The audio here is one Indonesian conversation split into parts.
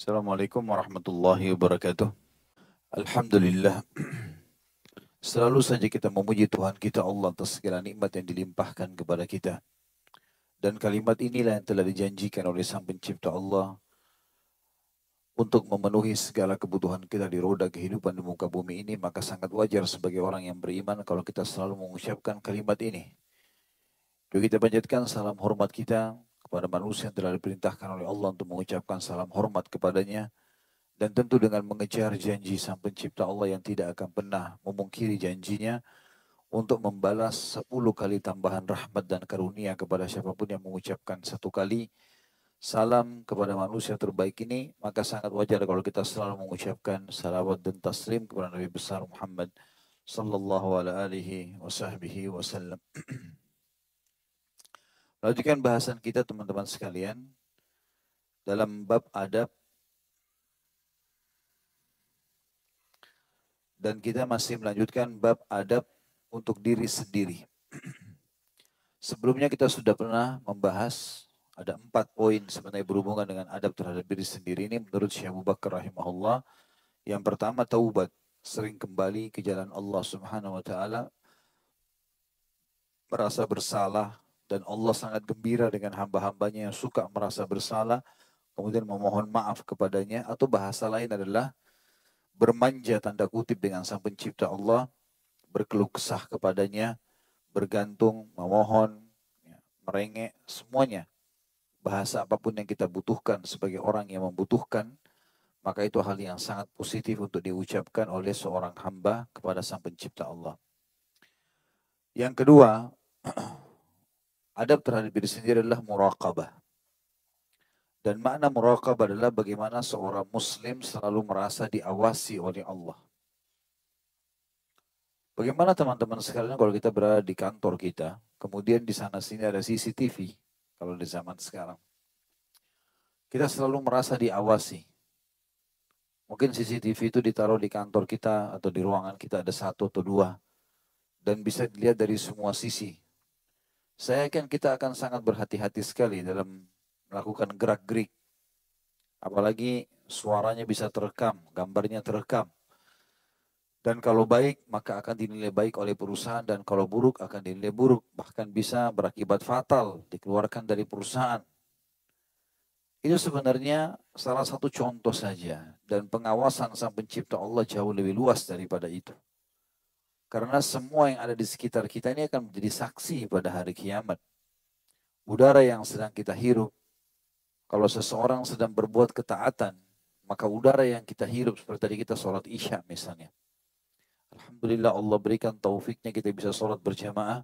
Assalamualaikum warahmatullahi wabarakatuh. Alhamdulillah, selalu saja kita memuji Tuhan kita Allah atas segala nikmat yang dilimpahkan kepada kita. Dan kalimat inilah yang telah dijanjikan oleh Sang Pencipta Allah untuk memenuhi segala kebutuhan kita di roda kehidupan di muka bumi ini. Maka sangat wajar sebagai orang yang beriman kalau kita selalu mengucapkan kalimat ini. Juga kita panjatkan salam hormat kita kepada manusia yang telah diperintahkan oleh Allah untuk mengucapkan salam hormat kepadanya. Dan tentu dengan mengejar janji Sang Pencipta Allah yang tidak akan pernah memungkiri janjinya untuk membalas 10 kali tambahan rahmat dan karunia kepada siapapun yang mengucapkan satu kali salam kepada manusia terbaik ini, maka sangat wajar kalau kita selalu mengucapkan salawat dan taslim kepada Nabi besar Muhammad sallallahu alaihi wasallam. Lanjutkan bahasan kita teman-teman sekalian dalam bab adab, dan kita masih melanjutkan bab adab untuk diri sendiri. Sebelumnya kita sudah pernah membahas ada 4 poin sebenarnya berhubungan dengan adab terhadap diri sendiri ini menurut Syekh Abu Bakar rahimahullah. Yang pertama taubat, sering kembali ke jalan Allah Subhanahu wa taala, merasa bersalah, dan Allah sangat gembira dengan hamba-hambanya yang suka merasa bersalah kemudian memohon maaf kepadanya, atau bahasa lain adalah bermanja tanda kutip dengan Sang Pencipta Allah, berkeluh kesah kepadanya, bergantung, memohon, merengek, semuanya. Bahasa apapun yang kita butuhkan sebagai orang yang membutuhkan, maka itu hal yang sangat positif untuk diucapkan oleh seorang hamba kepada Sang Pencipta Allah. Yang kedua, adab terhadap diri sendiri adalah muraqabah. Dan makna muraqabah adalah bagaimana seorang muslim selalu merasa diawasi oleh Allah. Bagaimana teman-teman sekalian kalau kita berada di kantor kita, kemudian di sana sini ada CCTV, kalau di zaman sekarang. Kita selalu merasa diawasi. Mungkin CCTV itu ditaruh di kantor kita atau di ruangan kita ada 1 atau 2. Dan bisa dilihat dari semua sisi. Saya yakin kita akan sangat berhati-hati sekali dalam melakukan gerak-gerik. Apalagi suaranya bisa terekam, gambarnya terekam. Dan kalau baik, maka akan dinilai baik oleh perusahaan. Dan kalau buruk, akan dinilai buruk. Bahkan bisa berakibat fatal, dikeluarkan dari perusahaan. Itu sebenarnya salah satu contoh saja. Dan pengawasan Sang Pencipta Allah jauh lebih luas daripada itu. Karena semua yang ada di sekitar kita ini akan menjadi saksi pada hari kiamat. Udara yang sedang kita hirup, kalau seseorang sedang berbuat ketaatan, maka udara yang kita hirup seperti tadi kita sholat isya misalnya. Alhamdulillah Allah berikan taufiknya kita bisa sholat berjamaah.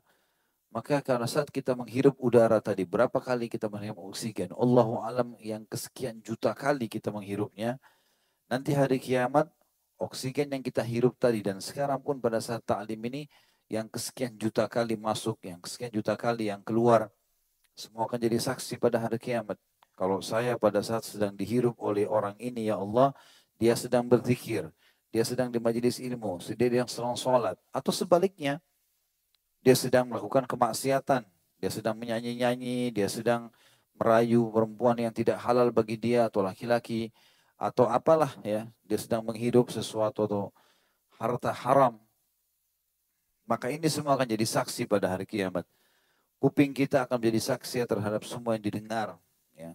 Maka karena saat kita menghirup udara tadi, berapa kali kita menghirup oksigen? Allahu alam yang kesekian juta kali kita menghirupnya. Nanti hari kiamat, oksigen yang kita hirup tadi dan sekarang pun pada saat ta'lim ini, yang kesekian juta kali masuk, yang kesekian juta kali yang keluar, semua akan jadi saksi pada hari kiamat. Kalau saya pada saat sedang dihirup oleh orang ini, ya Allah, dia sedang berzikir, dia sedang di majelis ilmu, dia sedang sholat, atau sebaliknya, dia sedang melakukan kemaksiatan, dia sedang menyanyi-nyanyi, dia sedang merayu perempuan yang tidak halal bagi dia atau laki-laki, atau apalah ya, dia sedang menghidup sesuatu atau harta haram. Maka ini semua akan jadi saksi pada hari kiamat. Kuping kita akan menjadi saksi terhadap semua yang didengar. Ya.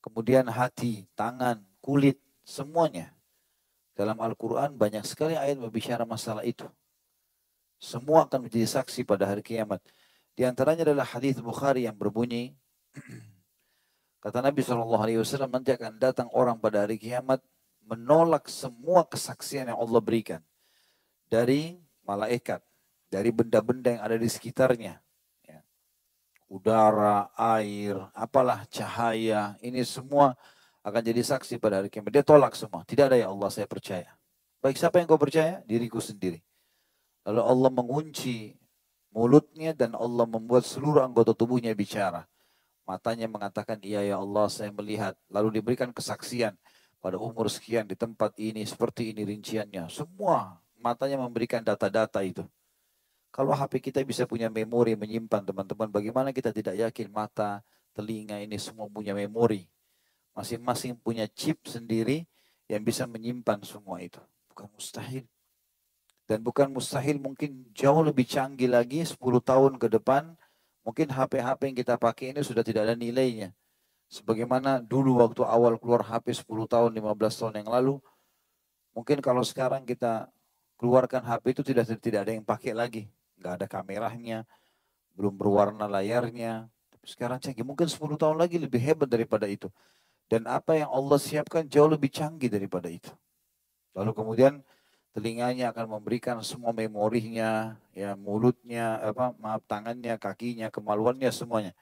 Kemudian hati, tangan, kulit, semuanya. Dalam Al-Quran banyak sekali ayat berbicara masalah itu. Semua akan menjadi saksi pada hari kiamat. Di antaranya adalah hadis Bukhari yang berbunyi, kata Nabi SAW, nanti akan datang orang pada hari kiamat menolak semua kesaksian yang Allah berikan. Dari malaikat, dari benda-benda yang ada di sekitarnya. Ya. Udara, air, apalah cahaya, ini semua akan jadi saksi pada hari kiamat. Dia tolak semua. Tidak ada ya Allah, saya percaya. Baik, siapa yang kau percaya? Diriku sendiri. Lalu Allah mengunci mulutnya dan Allah membuat seluruh anggota tubuhnya bicara. Matanya mengatakan, iya ya Allah saya melihat. Lalu diberikan kesaksian pada umur sekian di tempat ini, seperti ini rinciannya. Semua matanya memberikan data-data itu. Kalau HP kita bisa punya memori menyimpan teman-teman, bagaimana kita tidak yakin mata, telinga ini semua punya memori. Masing-masing punya chip sendiri yang bisa menyimpan semua itu. Bukan mustahil. Dan bukan mustahil, mungkin jauh lebih canggih lagi 10 tahun ke depan. Mungkin HP-HP yang kita pakai ini sudah tidak ada nilainya. Sebagaimana dulu waktu awal keluar HP 10 tahun, 15 tahun yang lalu. Mungkin kalau sekarang kita keluarkan HP itu tidak ada yang pakai lagi. Nggak ada kameranya, belum berwarna layarnya. Tapi sekarang canggih, mungkin 10 tahun lagi lebih hebat daripada itu. Dan apa yang Allah siapkan jauh lebih canggih daripada itu. Lalu kemudian telinganya akan memberikan semua memorinya, ya mulutnya, maaf tangannya, kakinya, kemaluannya semuanya.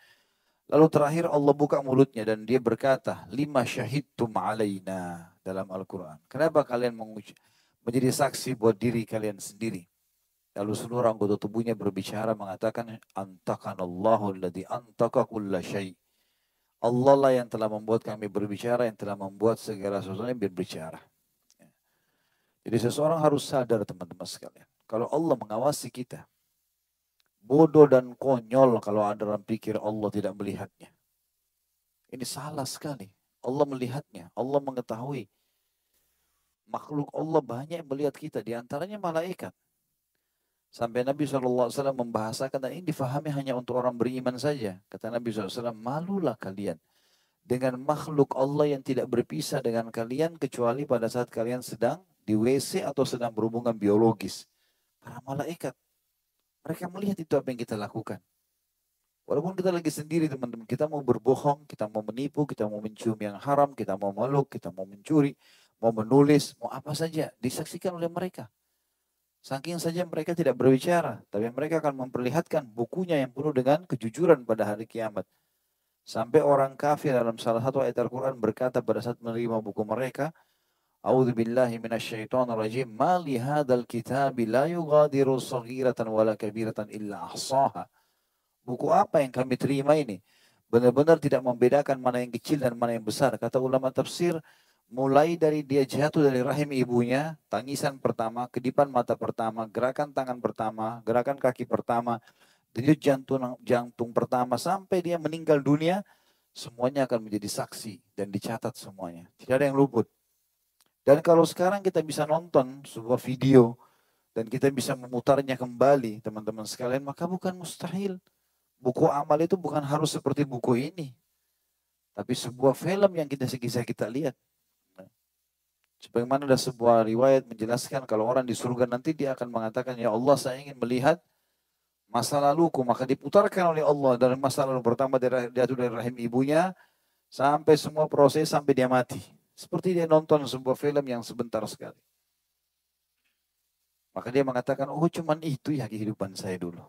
Lalu terakhir Allah buka mulutnya dan dia berkata, lima syahidtum alaina dalam Al-Quran. Kenapa kalian menjadi saksi buat diri kalian sendiri? Lalu seluruh anggota tubuhnya berbicara mengatakan, antakanallahu alladhi antaka kulla syai'. Allah lah yang telah membuat kami berbicara, yang telah membuat segala sesuatu yang berbicara. Jadi seseorang harus sadar teman-teman sekalian. Kalau Allah mengawasi kita, bodoh dan konyol kalau ada orang pikir Allah tidak melihatnya. Ini salah sekali. Allah melihatnya, Allah mengetahui. Makhluk Allah banyak yang melihat kita, diantaranya malaikat. Sampai Nabi SAW membahasakan, dan ini difahami hanya untuk orang beriman saja. Kata Nabi SAW, malulah kalian dengan makhluk Allah yang tidak berpisah dengan kalian kecuali pada saat kalian sedang di WC atau sedang berhubungan biologis. Para malaikat, mereka melihat itu apa yang kita lakukan. Walaupun kita lagi sendiri teman-teman, kita mau berbohong, kita mau menipu, kita mau mencium yang haram, kita mau meluk, kita mau mencuri, mau menulis, mau apa saja, disaksikan oleh mereka. Saking saja mereka tidak berbicara, tapi mereka akan memperlihatkan bukunya yang penuh dengan kejujuran pada hari kiamat. Sampai orang kafir dalam salah satu ayat Al-Quran berkata pada saat menerima buku mereka, A'udzubillahi minasyaitonirrajim, ma li hadzal kitabi la yughadiru shaghiratan wala kabiratan illa ahsaha. Buku apa yang kami terima ini? Benar-benar tidak membedakan mana yang kecil dan mana yang besar. Kata ulama tafsir, mulai dari dia jatuh dari rahim ibunya, tangisan pertama, kedipan mata pertama, gerakan tangan pertama, gerakan kaki pertama, denyut jantung pertama, sampai dia meninggal dunia, semuanya akan menjadi saksi dan dicatat semuanya. Tidak ada yang luput. Dan kalau sekarang kita bisa nonton sebuah video dan kita bisa memutarnya kembali, teman-teman sekalian, maka bukan mustahil. Buku amal itu bukan harus seperti buku ini. Tapi sebuah film yang bisa kita lihat. Sebagaimana ada sebuah riwayat menjelaskan kalau orang di surga nanti dia akan mengatakan, ya Allah saya ingin melihat masa laluku. Maka diputarkan oleh Allah dari masa lalu pertama dia dari rahim ibunya sampai semua proses sampai dia mati. Seperti dia nonton sebuah film yang sebentar sekali. Maka dia mengatakan, oh cuman itu ya kehidupan saya dulu.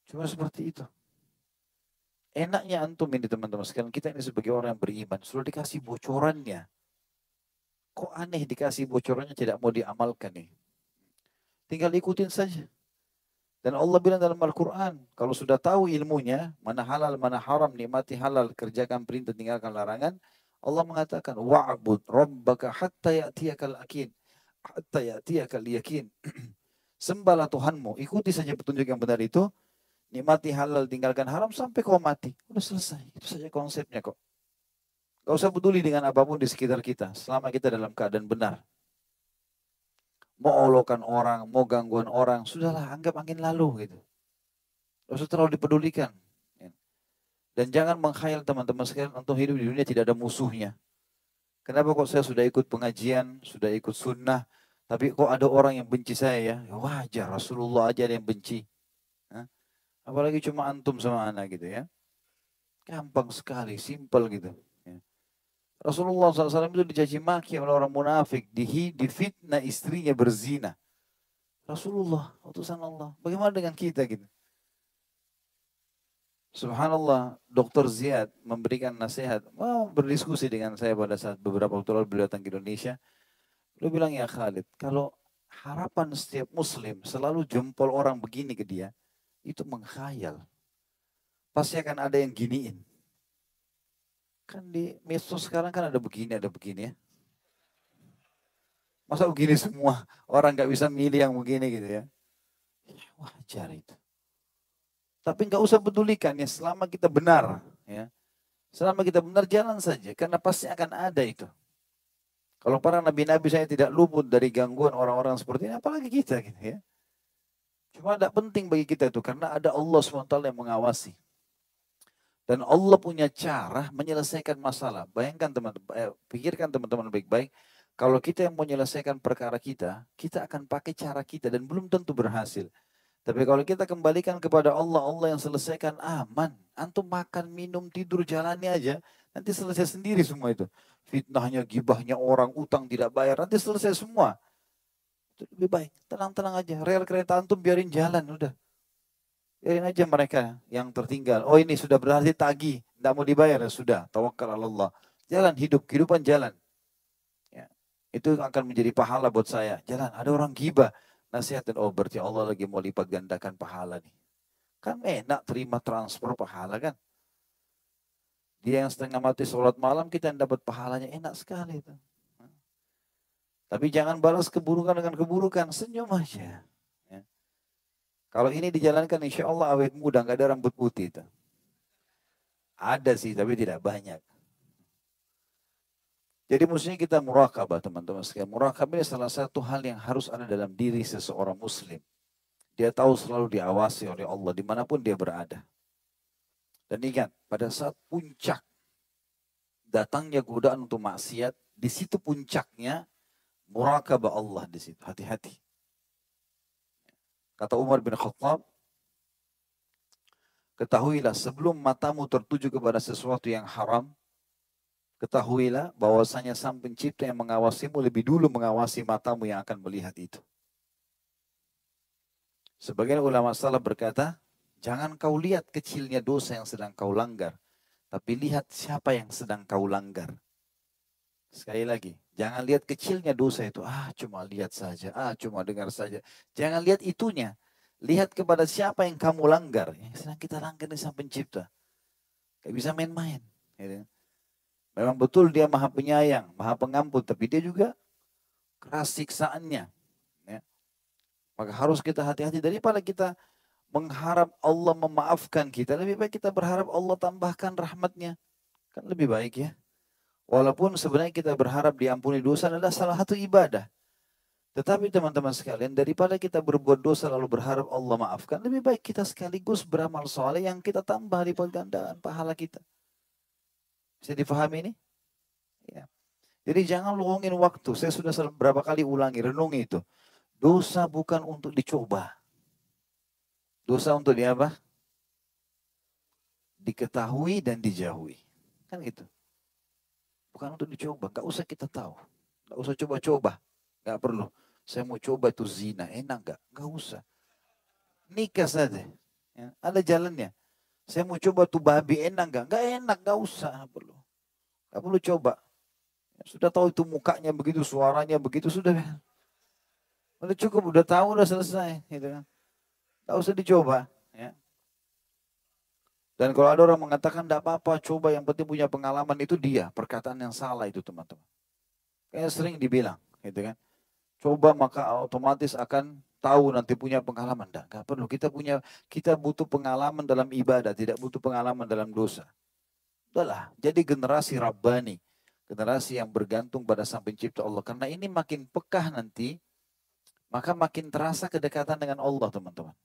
Cuma seperti itu. Enaknya antum ini teman-teman sekalian, kita ini sebagai orang yang beriman, sudah dikasih bocorannya. Kok aneh dikasih bocorannya tidak mau diamalkan nih. Tinggal ikutin saja. Dan Allah bilang dalam Al-Quran, kalau sudah tahu ilmunya, mana halal, mana haram, nikmati halal, kerjakan perintah, tinggalkan larangan, Allah mengatakan, wa'bud rabbaka hatta ya'tiyakal akin, hatta ya'tiyakal yakin. Sembahlah Tuhanmu, ikuti saja petunjuk yang benar itu, nikmati halal, tinggalkan haram sampai kau mati. Udah selesai, itu saja konsepnya kok. Gak usah peduli dengan apapun di sekitar kita, selama kita dalam keadaan benar. Mau olokan orang, mau gangguan orang, sudahlah anggap angin lalu gitu. Gak usah terlalu dipedulikan. Dan jangan mengkhayal teman-teman sekalian untuk hidup di dunia tidak ada musuhnya. Kenapa kok saya sudah ikut pengajian, sudah ikut sunnah, tapi kok ada orang yang benci saya ya? Ya wajar, Rasulullah aja ada yang benci. Hah? Apalagi cuma antum sama anak gitu ya. Gampang sekali, simpel gitu. Rasulullah SAW itu dicaci maki oleh orang munafik, difitnah istrinya berzina. Rasulullah, utusan Allah. Bagaimana dengan kita gitu? Subhanallah, Dr. Ziyad memberikan nasihat, mau berdiskusi dengan saya pada saat beberapa waktu lalu beliau datang ke Indonesia. Beliau bilang, ya Khalid, kalau harapan setiap muslim selalu jempol orang begini ke dia, itu mengkhayal. Pasti akan ada yang giniin. Kan di medsos sekarang kan ada begini ya. Masa begini semua? Orang nggak bisa milih yang begini gitu ya. Wajar itu. Tapi nggak usah pedulikan ya selama kita benar. Ya. Selama kita benar jalan saja, karena pasti akan ada itu. Kalau para nabi-nabi saya tidak luput dari gangguan orang-orang seperti ini, apalagi kita gitu ya. Cuma tidak penting bagi kita itu, karena ada Allah SWT yang mengawasi. Dan Allah punya cara menyelesaikan masalah. Bayangkan teman-teman, pikirkan teman-teman baik-baik. Kalau kita yang menyelesaikan perkara kita, kita akan pakai cara kita dan belum tentu berhasil. Tapi kalau kita kembalikan kepada Allah, Allah yang selesaikan aman. Antum makan, minum, tidur, jalani aja. Nanti selesai sendiri semua itu. Fitnahnya, gibahnya orang, utang tidak bayar. Nanti selesai semua. Itu lebih baik. Tenang-tenang aja. Rel kereta antum biarin jalan. Udah. Biarin aja mereka yang tertinggal. Oh ini sudah berarti tagih. Tidak mau dibayar. Ya sudah. Tawakal Allah. Jalan hidup. Kehidupan jalan. Ya. Itu akan menjadi pahala buat saya. Jalan. Ada orang gibah. Nasihatin, oh berarti Allah lagi mau lipat gandakan pahala nih. Kan enak terima transfer pahala kan. Dia yang setengah mati sholat malam, kita yang dapat pahalanya. Enak sekali itu. Tapi jangan balas keburukan dengan keburukan. Senyum aja. Ya. Kalau ini dijalankan, insya Allah awet muda, nggak ada rambut putih itu. Ada sih, tapi tidak banyak. Jadi mestinya kita murakabah teman-teman sekalian. Murakabah ini salah satu hal yang harus ada dalam diri seseorang muslim. Dia tahu selalu diawasi oleh Allah dimanapun dia berada. Dan ingat, pada saat puncak datangnya godaan untuk maksiat, di situ puncaknya murakabah Allah di situ. Hati-hati. Kata Umar bin Khattab, ketahuilah sebelum matamu tertuju kepada sesuatu yang haram, ketahuilah bahwasanya Sang Pencipta yang mengawasimu lebih dulu mengawasi matamu yang akan melihat itu. Sebagian ulama salaf berkata, jangan kau lihat kecilnya dosa yang sedang kau langgar, tapi lihat siapa yang sedang kau langgar. Sekali lagi, jangan lihat kecilnya dosa itu. Cuma lihat saja, cuma dengar saja. Jangan lihat itunya. Lihat kepada siapa yang kamu langgar. Yang sedang kita langgar di Sang Pencipta. Gak bisa main-main. Memang betul dia maha penyayang, maha pengampun. Tapi dia juga keras siksaannya. Ya. Maka harus kita hati-hati daripada kita mengharap Allah memaafkan kita. Lebih baik kita berharap Allah tambahkan rahmatnya. Kan lebih baik ya. Walaupun sebenarnya kita berharap diampuni dosa adalah salah satu ibadah. Tetapi teman-teman sekalian, daripada kita berbuat dosa lalu berharap Allah maafkan, lebih baik kita sekaligus beramal soleh yang kita tambah lipat gandaan pahala kita. Bisa difahami ini? Ya. Jadi jangan luangin waktu. Saya sudah berapa kali ulangi, renungi itu. Dosa bukan untuk dicoba. Dosa untuk di apa? Diketahui dan dijauhi. Kan gitu. Bukan untuk dicoba. Gak usah kita tahu. Gak usah coba-coba. Gak perlu. Saya mau coba itu zina. Enak gak? Gak usah. Nikah saja. Ya, ada jalannya. Saya mau coba tuh babi. Enak gak? Gak enak. Gak usah. Gak perlu. Gak perlu coba. Ya, sudah tahu itu mukanya begitu. Suaranya begitu. Sudah. Udah cukup. Udah tahu. Udah selesai. Gitu kan. Gak usah dicoba. Ya. Dan kalau ada orang mengatakan tidak apa-apa, coba yang penting punya pengalaman, itu dia. Perkataan yang salah itu teman-teman. Kayak sering dibilang, gitu kan. Coba maka otomatis akan tahu nanti punya pengalaman. Enggak perlu. Kita butuh pengalaman dalam ibadah, tidak butuh pengalaman dalam dosa. Udahlah, jadi generasi Rabbani. Generasi yang bergantung pada Sang Pencipta Allah. Karena ini makin pekah nanti, maka makin terasa kedekatan dengan Allah teman-teman.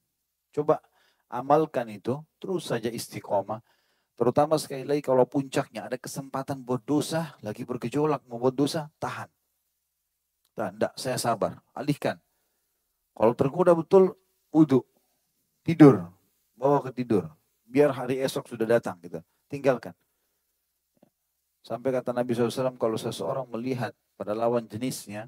Coba amalkan itu, terus saja istiqomah. Terutama sekali lagi kalau puncaknya ada kesempatan buat dosa, lagi bergejolak mau buat dosa, tahan. Tidak, saya sabar, alihkan. Kalau tergoda betul, wudhu, tidur, bawa ke tidur. Biar hari esok sudah datang, gitu. Tinggalkan. Sampai kata Nabi SAW, kalau seseorang melihat pada lawan jenisnya,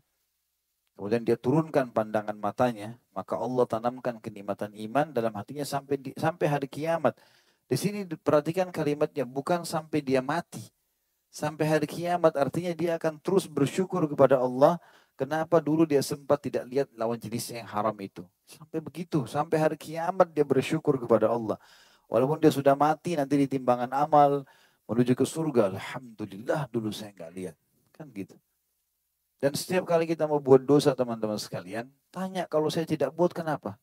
kemudian dia turunkan pandangan matanya, maka Allah tanamkan kenikmatan iman dalam hatinya sampai hari kiamat. Di sini perhatikan kalimatnya, bukan sampai dia mati. Sampai hari kiamat artinya dia akan terus bersyukur kepada Allah. Kenapa dulu dia sempat tidak lihat lawan jenisnya yang haram itu. Sampai begitu, sampai hari kiamat dia bersyukur kepada Allah. Walaupun dia sudah mati nanti di timbangan amal menuju ke surga. Alhamdulillah dulu saya nggak lihat. Kan gitu. Dan setiap kali kita mau buat dosa teman-teman sekalian, tanya kalau saya tidak buat kenapa?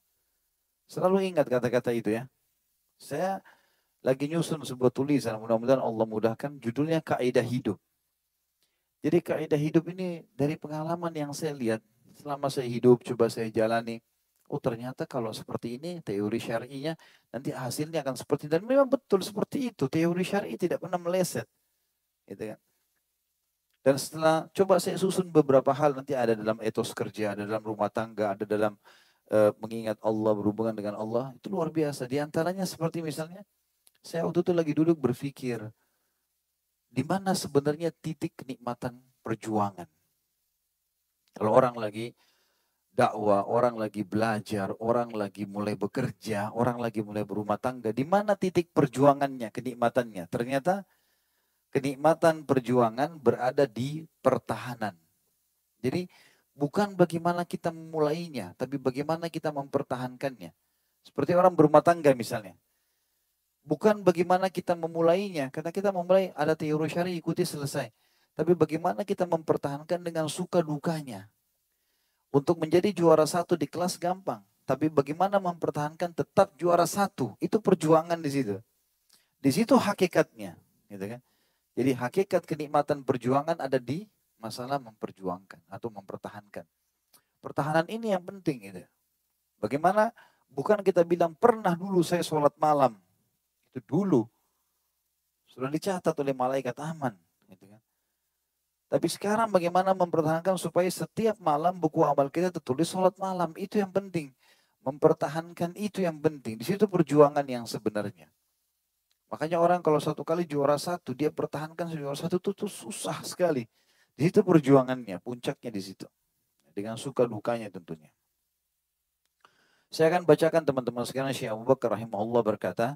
Selalu ingat kata-kata itu ya. Saya lagi nyusun sebuah tulisan, mudah-mudahan Allah mudahkan, judulnya Kaidah Hidup. Jadi kaidah hidup ini dari pengalaman yang saya lihat selama saya hidup, coba saya jalani. Oh ternyata kalau seperti ini teori syar'inya nanti hasilnya akan seperti ini. Dan memang betul seperti itu. Teori syar'i tidak pernah meleset. Gitu kan. Dan setelah coba saya susun beberapa hal, nanti ada dalam etos kerja, ada dalam rumah tangga, ada dalam mengingat Allah, berhubungan dengan Allah. Itu luar biasa. Di antaranya seperti misalnya saya waktu itu lagi duduk berpikir, di mana sebenarnya titik kenikmatan perjuangan. Kalau orang lagi dakwah, orang lagi belajar, orang lagi mulai bekerja, orang lagi mulai berumah tangga, di mana titik perjuangannya, kenikmatannya? Ternyata kenikmatan perjuangan berada di pertahanan. Jadi bukan bagaimana kita memulainya, tapi bagaimana kita mempertahankannya. Seperti orang berumah tangga misalnya. Bukan bagaimana kita memulainya, karena kita memulai ada teori syar'i ikuti selesai. Tapi bagaimana kita mempertahankan dengan suka dukanya. Untuk menjadi juara satu di kelas gampang. Tapi bagaimana mempertahankan tetap juara satu. Itu perjuangan di situ. Di situ hakikatnya. Gitu kan? Jadi hakikat kenikmatan perjuangan ada di masalah memperjuangkan atau mempertahankan. Pertahanan ini yang penting. Gitu. Bagaimana bukan kita bilang pernah dulu saya sholat malam. Itu dulu. Sudah dicatat oleh malaikat aman. Gitu kan? Tapi sekarang bagaimana mempertahankan supaya setiap malam buku amal kita tertulis sholat malam. Itu yang penting. Mempertahankan itu yang penting. Di situ perjuangan yang sebenarnya. Makanya orang kalau satu kali juara satu, dia pertahankan juara satu itu susah sekali. Di situ perjuangannya, puncaknya di situ. Dengan suka dukanya tentunya. Saya akan bacakan teman-teman sekalian, Syekh Abu Bakar rahimahullah berkata,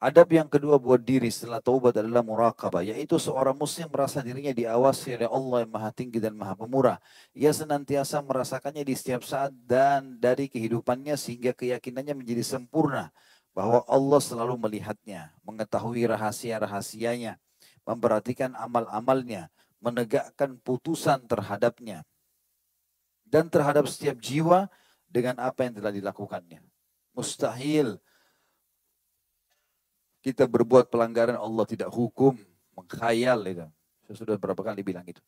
adab yang kedua buat diri setelah taubat adalah muraqabah, yaitu seorang muslim merasa dirinya diawasi oleh Allah yang maha tinggi dan maha pemurah. Ia senantiasa merasakannya di setiap saat dan dari kehidupannya sehingga keyakinannya menjadi sempurna bahwa Allah selalu melihatnya, mengetahui rahasia-rahasianya, memperhatikan amal-amalnya, menegakkan putusan terhadapnya dan terhadap setiap jiwa dengan apa yang telah dilakukannya. Mustahil kita berbuat pelanggaran Allah tidak hukum, mengkhayal itu. Saya sudah berapa kali bilang itu.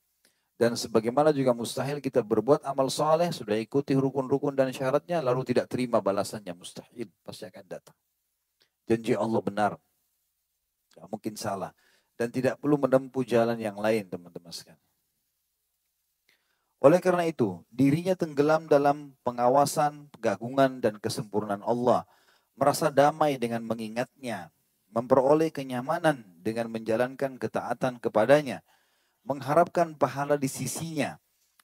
Dan sebagaimana juga mustahil kita berbuat amal soleh, sudah ikuti rukun-rukun dan syaratnya, lalu tidak terima balasannya, mustahil, pasti akan datang. Janji Allah benar, tidak mungkin salah. Dan tidak perlu menempuh jalan yang lain, teman-teman sekalian. Oleh karena itu, dirinya tenggelam dalam pengawasan, keagungan, dan kesempurnaan Allah. Merasa damai dengan mengingatnya, memperoleh kenyamanan dengan menjalankan ketaatan kepadanya, mengharapkan pahala di sisinya,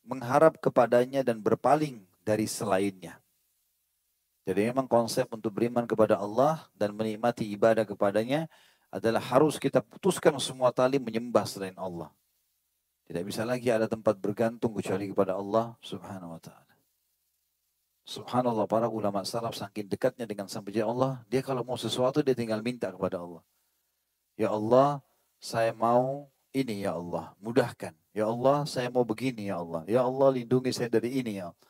mengharap kepadanya dan berpaling dari selainnya. Jadi memang konsep untuk beriman kepada Allah dan menikmati ibadah kepadanya adalah harus kita putuskan semua tali menyembah selain Allah. Tidak bisa lagi ada tempat bergantung kecuali kepada Allah subhanahu wa ta'ala. Subhanallah, para ulama salaf saking dekatnya dengan sang pencipta Allah, dia kalau mau sesuatu dia tinggal minta kepada Allah. Ya Allah, saya mau ini ya Allah, mudahkan. Ya Allah, saya mau begini ya Allah. Ya Allah, lindungi saya dari ini ya Allah.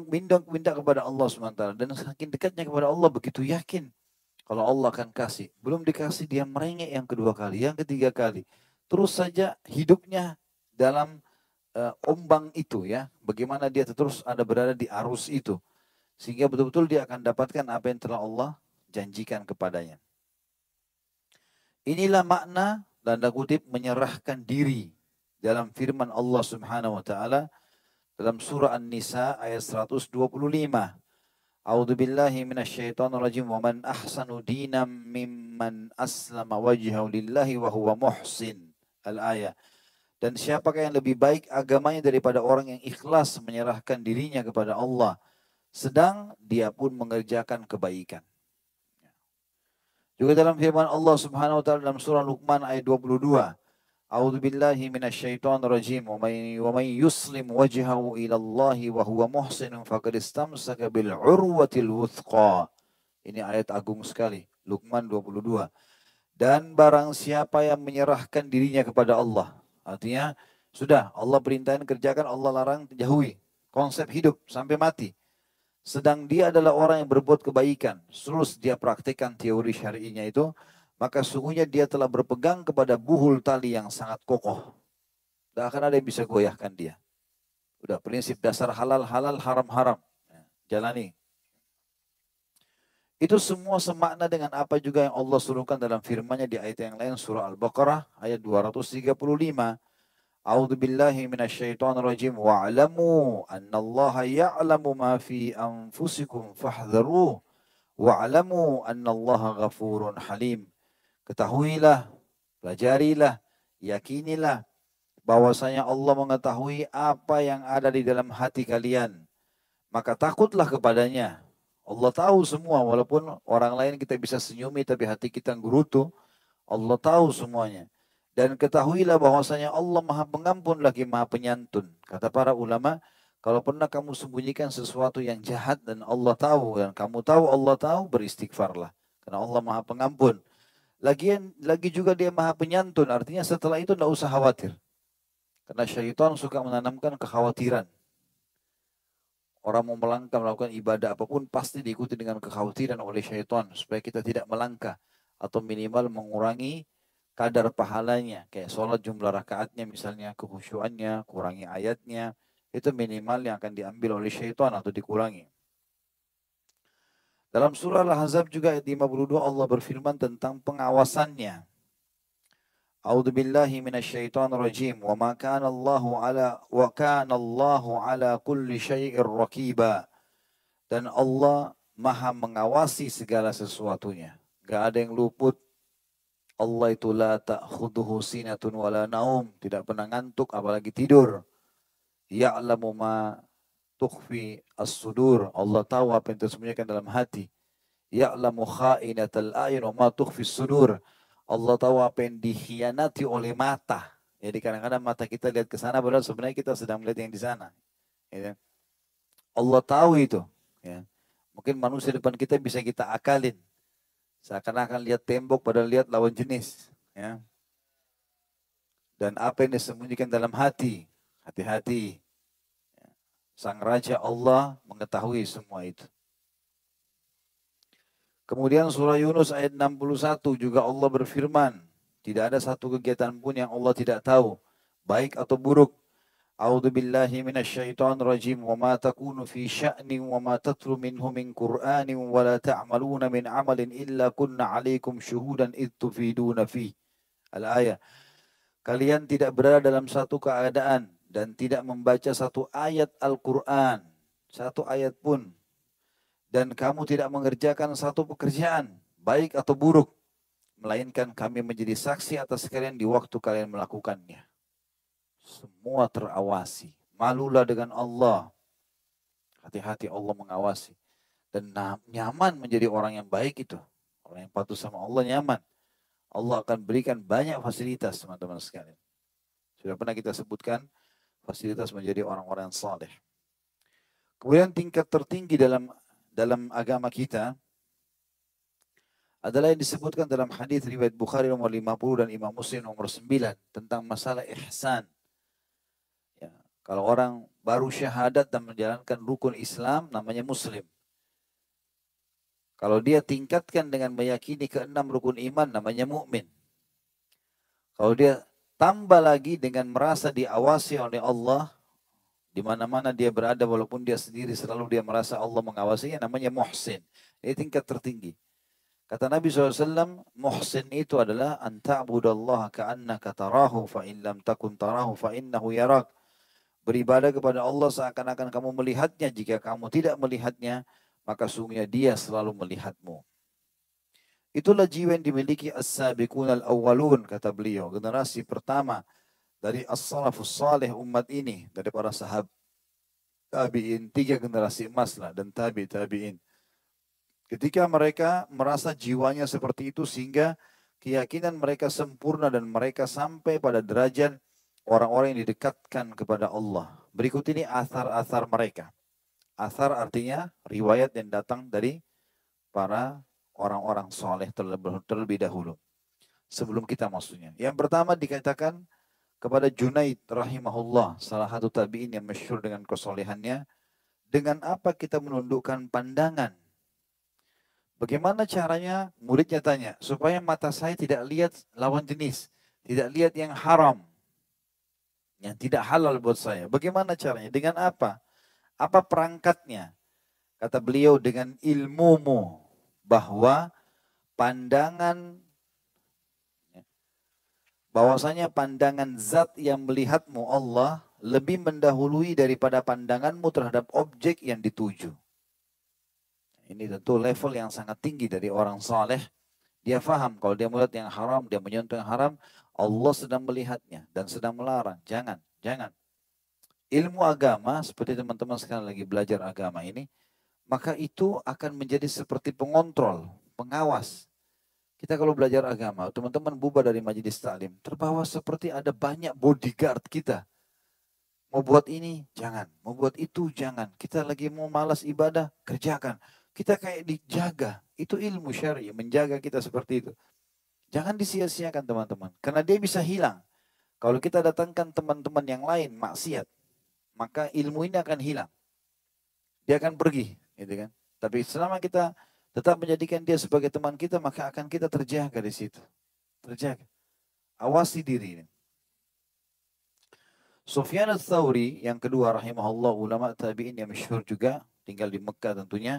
Minta kepada Allah SWT. Dan saking dekatnya kepada Allah, begitu yakin kalau Allah akan kasih. Belum dikasih, dia merengek yang kedua kali, yang ketiga kali. Terus saja hidupnya dalam ombang itu ya. Bagaimana dia terus ada berada di arus itu. Sehingga betul-betul dia akan dapatkan apa yang telah Allah janjikan kepadanya. Inilah makna tanda kutip menyerahkan diri dalam firman Allah Subhanahu wa taala dalam surah An-Nisa ayat 125. A'udzu billahi minasyaitonir rajim. Wa man ahsanu dinam mimman aslama wajhahu lillahi wa huwa muhsin. Al-ayah. Dan siapakah yang lebih baik agamanya daripada orang yang ikhlas menyerahkan dirinya kepada Allah, sedang dia pun mengerjakan kebaikan. Juga dalam firman Allah Subhanahu wa taala dalam surah Luqman ayat 22. A'udzu billahi minasyaitonir rajim. Wa may yuslim wajhahu ila Allah wa huwa muhsin faqad istamsaka bil urwatil wuthqa. Ini ayat agung sekali. Luqman 22. Dan barang siapa yang menyerahkan dirinya kepada Allah. Artinya sudah Allah perintahkan kerjakan, Allah larang jauhi. Konsep hidup sampai mati. sedang dia adalah orang yang berbuat kebaikan, terus dia praktikkan teori syar'inya itu, maka sungguhnya dia telah berpegang kepada buhul tali yang sangat kokoh. Tidak akan ada yang bisa goyahkan dia. Udah prinsip dasar halal halal, haram haram. Jalani. Itu semua semakna dengan apa juga yang Allah suruhkan dalam firman-Nya di ayat yang lain surah Al-Baqarah ayat 235. A'udzu billahi minasyaitonir rajim wa'lamu annallaha ya'lamu ma fi anfusikum fahdharuh wa'lamu annallaha ghafurun halim. Ketahuilah, pelajarilah, yakinilah bahwasanya Allah mengetahui apa yang ada di dalam hati kalian. Maka takutlah kepadanya. Allah tahu semua, walaupun orang lain kita bisa senyumi tapi hati kita gerutu, Allah tahu semuanya. Dan ketahuilah bahwasanya Allah Maha Pengampun lagi Maha Penyantun. Kata para ulama, kalau pernah kamu sembunyikan sesuatu yang jahat dan Allah tahu, dan kamu tahu Allah tahu, beristighfarlah. Karena Allah Maha Pengampun. Lagi juga dia Maha Penyantun, artinya setelah itu tidak usah khawatir. Karena syaitan suka menanamkan kekhawatiran. Orang mau melangkah melakukan ibadah apapun pasti diikuti dengan kekhawatiran oleh syaitan supaya kita tidak melangkah atau minimal mengurangi kadar pahalanya. Kayak sholat jumlah rakaatnya misalnya, kekhusyuannya, kurangi ayatnya, itu minimal yang akan diambil oleh syaitan atau dikurangi. Dalam surah Al-Ahzab juga ayat 52 Allah berfirman tentang pengawasannya. A'udzu billahi minasyaitonir rajim. Wa ma kana Allahu ala kulli syai'ir raqiba. Dan Allah Maha mengawasi segala sesuatunya. Gak ada yang luput. Allah itu la ta'khudhuhu sinatun wala naum, tidak pernah ngantuk apalagi tidur. Ya'lamu ma tukhfi as-sudur. Allah tahu apa yang tersembunyikan dalam hati. Ya'lamu kha'inatal a'yun wa ma tukhfi as-sudur. Allah tahu apa yang dikhianati oleh mata. Jadi kadang-kadang mata kita lihat ke sana, padahal sebenarnya kita sedang melihat yang di sana. Ya. Allah tahu itu. Ya. Mungkin manusia depan kita bisa kita akalin. Seakan-akan lihat tembok, padahal lihat lawan jenis. Ya. Dan apa yang disembunyikan dalam hati. Hati-hati. Ya. Sang Raja Allah mengetahui semua itu. Kemudian surah Yunus ayat 61 juga Allah berfirman, tidak ada satu kegiatan pun yang Allah tidak tahu, baik atau buruk. A'udzu billahi minasyaitonir rajim wa ma takunu fi sya'nin wa ma tatlu minhu min Qur'anin wa la ta'maluna min 'amalin illa kunna 'alaikum syuhudan id tufiduna fi. Al-ayah. Kalian tidak berada dalam satu keadaan dan tidak membaca satu ayat Al-Qur'an, satu ayat pun. Dan kamu tidak mengerjakan satu pekerjaan, baik atau buruk, melainkan kami menjadi saksi atas kalian di waktu kalian melakukannya. Semua terawasi. Malulah dengan Allah. Hati-hati Allah mengawasi. Dan nyaman menjadi orang yang baik itu. Orang yang patuh sama Allah nyaman. Allah akan berikan banyak fasilitas teman-teman sekalian. Sudah pernah kita sebutkan fasilitas menjadi orang-orang yang saleh. Kemudian tingkat tertinggi dalam agama kita adalah yang disebutkan dalam hadis riwayat Bukhari nomor 50 dan Imam Muslim nomor 9 tentang masalah ihsan. Ya, kalau orang baru syahadat dan menjalankan rukun Islam namanya muslim. Kalau dia tingkatkan dengan meyakini keenam rukun iman namanya mukmin. Kalau dia tambah lagi dengan merasa diawasi oleh Allah di mana-mana dia berada walaupun dia sendiri selalu dia merasa Allah mengawasinya namanya muhsin. Ini tingkat tertinggi. Kata Nabi SAW, muhsin itu adalah anta'budallaha ka'annaka tarahu fa in lam takun tarahu fa innahu yarak. Beribadah kepada Allah seakan-akan kamu melihatnya. Jika kamu tidak melihatnya, maka sungguhnya dia selalu melihatmu. Itulah jiwa yang dimiliki as-sabiqun al-awwalun, kata beliau. Generasi pertama dari as-salafus salih umat ini. Dari para sahabat tabi'in, 3 generasi emas lah, dan tabi'in. Ketika mereka merasa jiwanya seperti itu sehingga keyakinan mereka sempurna dan mereka sampai pada derajat orang-orang yang didekatkan kepada Allah. Berikut ini athar-athar mereka. Athar artinya riwayat yang datang dari para orang-orang soleh terlebih dahulu. Sebelum kita maksudnya. Yang pertama dikatakan kepada Junaid rahimahullah. Salah satu tabi'in yang masyhur dengan kesolehannya. Dengan apa kita menundukkan pandangan? Bagaimana caranya? Muridnya tanya, supaya mata saya tidak lihat lawan jenis, tidak lihat yang haram, yang tidak halal buat saya. Bagaimana caranya? Dengan apa? Apa perangkatnya? Kata beliau, dengan ilmumu, bahwa pandangan, bahwasanya pandangan zat yang melihatmu Allah lebih mendahului daripada pandanganmu terhadap objek yang dituju. Ini tentu level yang sangat tinggi dari orang saleh. Dia faham kalau dia melihat yang haram, dia menyentuh yang haram, Allah sedang melihatnya dan sedang melarang. Jangan, jangan. Ilmu agama, seperti teman-teman sekarang lagi belajar agama ini, maka itu akan menjadi seperti pengontrol, pengawas. Kita kalau belajar agama, teman-teman bubar dari majelis taklim, terbawa seperti ada banyak bodyguard kita. Mau buat ini, jangan. Mau buat itu, jangan. Kita lagi mau malas ibadah, kerjakan. Kita kayak dijaga. Itu ilmu syar'i, menjaga kita seperti itu. Jangan disia-siakan teman-teman. Karena dia bisa hilang. Kalau kita datangkan teman-teman yang lain, maksiat, maka ilmu ini akan hilang. Dia akan pergi. Gitu kan? Tapi selama kita tetap menjadikan dia sebagai teman kita, maka akan kita terjaga di situ. Terjaga. Awasi diri ini. Sufyan ats-Tsauri yang kedua rahimahullah, ulama tabi'in yang masyhur juga, tinggal di Mekah tentunya.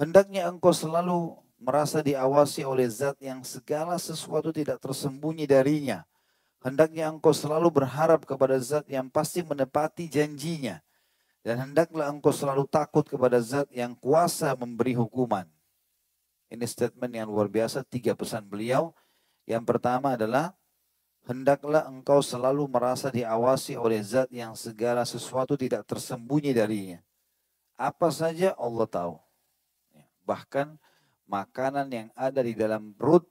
Hendaknya engkau selalu merasa diawasi oleh zat yang segala sesuatu tidak tersembunyi darinya. Hendaknya engkau selalu berharap kepada zat yang pasti menepati janjinya. Dan hendaklah engkau selalu takut kepada zat yang kuasa memberi hukuman. Ini statement yang luar biasa, 3 pesan beliau. Yang pertama adalah, hendaklah engkau selalu merasa diawasi oleh zat yang segala sesuatu tidak tersembunyi darinya. Apa saja Allah tahu. Bahkan makanan yang ada di dalam perut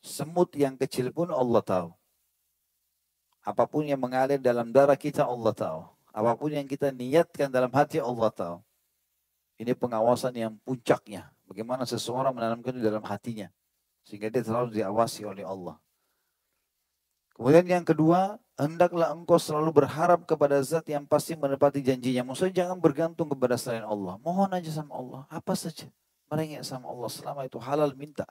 semut yang kecil pun Allah tahu. Apapun yang mengalir dalam darah kita Allah tahu. Apapun yang kita niatkan dalam hati Allah tahu. Ini pengawasan yang puncaknya. Bagaimana seseorang menanamkan di dalam hatinya. Sehingga dia selalu diawasi oleh Allah. Kemudian yang kedua, hendaklah engkau selalu berharap kepada zat yang pasti menepati janjinya. Maksudnya jangan bergantung kepada selain Allah. Mohon aja sama Allah, apa saja. Merengek sama Allah, selama itu halal minta.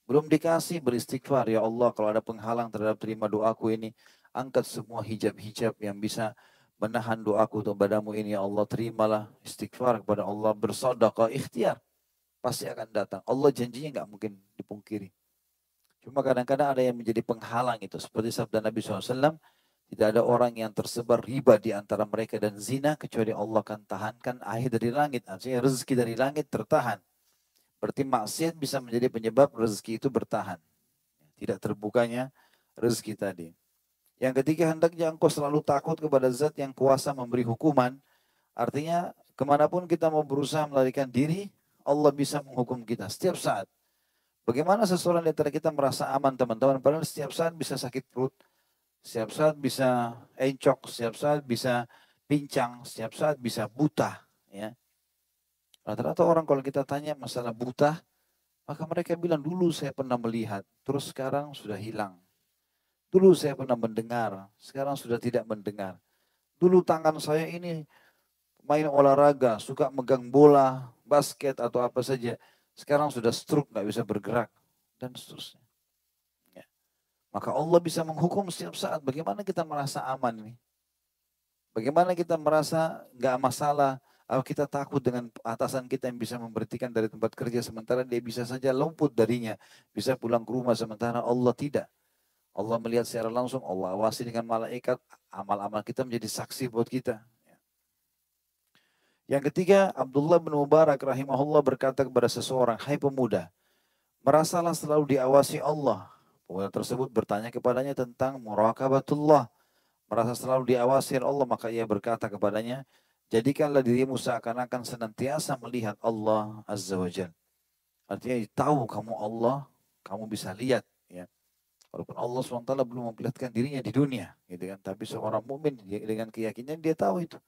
Belum dikasih, beristighfar. Ya Allah, kalau ada penghalang terhadap terima doaku ini, angkat semua hijab-hijab yang bisa menahan doaku kepadamu ini. Ya Allah, terimalah istighfar kepada Allah, bersedekah, ikhtiar. Pasti akan datang. Allah janjinya nggak mungkin dipungkiri. Cuma kadang-kadang ada yang menjadi penghalang itu. Seperti sabda Nabi SAW, tidak ada orang yang tersebar riba di antara mereka dan zina, kecuali Allah akan tahankan air dari langit. Artinya rezeki dari langit tertahan. Berarti maksiat bisa menjadi penyebab rezeki itu bertahan. Tidak terbukanya rezeki tadi. Yang ketiga, hendaknya engkau selalu takut kepada zat yang kuasa memberi hukuman. Artinya, kemanapun kita mau berusaha melarikan diri, Allah bisa menghukum kita setiap saat. Bagaimana seseorang di antara kita merasa aman teman-teman, padahal setiap saat bisa sakit perut, setiap saat bisa encok, setiap saat bisa pincang, setiap saat bisa buta. Ya. Rata-rata orang kalau kita tanya masalah buta, maka mereka bilang dulu saya pernah melihat, terus sekarang sudah hilang. Dulu saya pernah mendengar, sekarang sudah tidak mendengar. Dulu tangan saya ini main olahraga, suka megang bola, basket atau apa saja. Sekarang sudah stroke, nggak bisa bergerak, dan seterusnya. Ya. Maka Allah bisa menghukum setiap saat. Bagaimana kita merasa aman ini? Bagaimana kita merasa nggak masalah? Kalau kita takut dengan atasan kita yang bisa memberhentikan dari tempat kerja sementara dia bisa saja luput darinya, bisa pulang ke rumah sementara Allah tidak. Allah melihat secara langsung, Allah awasi dengan malaikat, amal-amal kita menjadi saksi buat kita. Yang ketiga, Abdullah bin Mubarak rahimahullah berkata kepada seseorang, hai pemuda, merasalah selalu diawasi Allah. Pemuda tersebut bertanya kepadanya tentang muraqabatullah. Merasa selalu diawasi Allah, maka ia berkata kepadanya, jadikanlah dirimu seakan-akan senantiasa melihat Allah Azza wa Jalla. Artinya tahu kamu Allah, kamu bisa lihat. Ya. Walaupun Allah SWT belum memperlihatkan dirinya di dunia. Gitu kan. Tapi seorang mukmin dengan keyakinan dia tahu itu.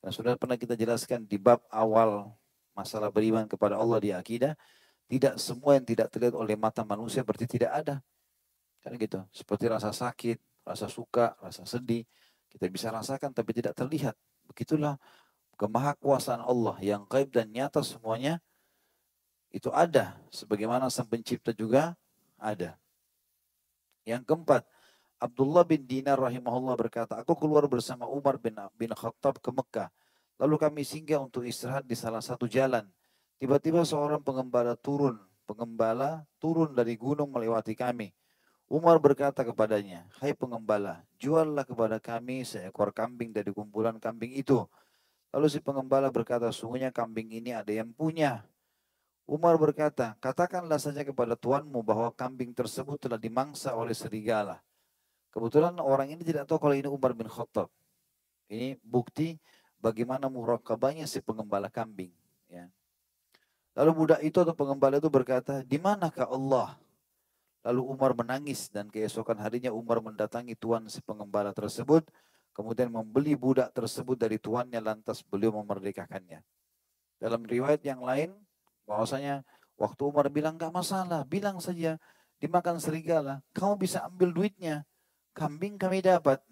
Nah, sudah pernah kita jelaskan di bab awal masalah beriman kepada Allah di akidah, tidak semua yang tidak terlihat oleh mata manusia berarti tidak ada. Kan gitu. Seperti rasa sakit, rasa suka, rasa sedih, kita bisa rasakan tapi tidak terlihat. Begitulah kemahakuasaan Allah yang gaib dan nyata semuanya itu ada. Sebagaimana sang pencipta juga ada. Yang keempat, Abdullah bin Dinar rahimahullah berkata, aku keluar bersama Umar bin Khattab ke Mekah. Lalu kami singgah untuk istirahat di salah satu jalan. Tiba-tiba seorang pengembala turun dari gunung melewati kami. Umar berkata kepadanya, hai pengembala, juallah kepada kami seekor kambing dari kumpulan kambing itu. Lalu si pengembala berkata, sungguhnya kambing ini ada yang punya. Umar berkata, katakanlah saja kepada tuanmu bahwa kambing tersebut telah dimangsa oleh serigala. Kebetulan orang ini tidak tahu kalau ini Umar bin Khattab. Ini bukti bagaimana murakabahnya si pengembala kambing. Ya. Lalu budak itu atau pengembala itu berkata, di manakah Allah? Lalu Umar menangis dan keesokan harinya Umar mendatangi tuan si pengembala tersebut. Kemudian membeli budak tersebut dari tuannya lantas beliau memerdekakannya. Dalam riwayat yang lain, bahwasanya waktu Umar bilang, gak masalah, bilang saja dimakan serigala, kamu bisa ambil duitnya, kambing kami dapat.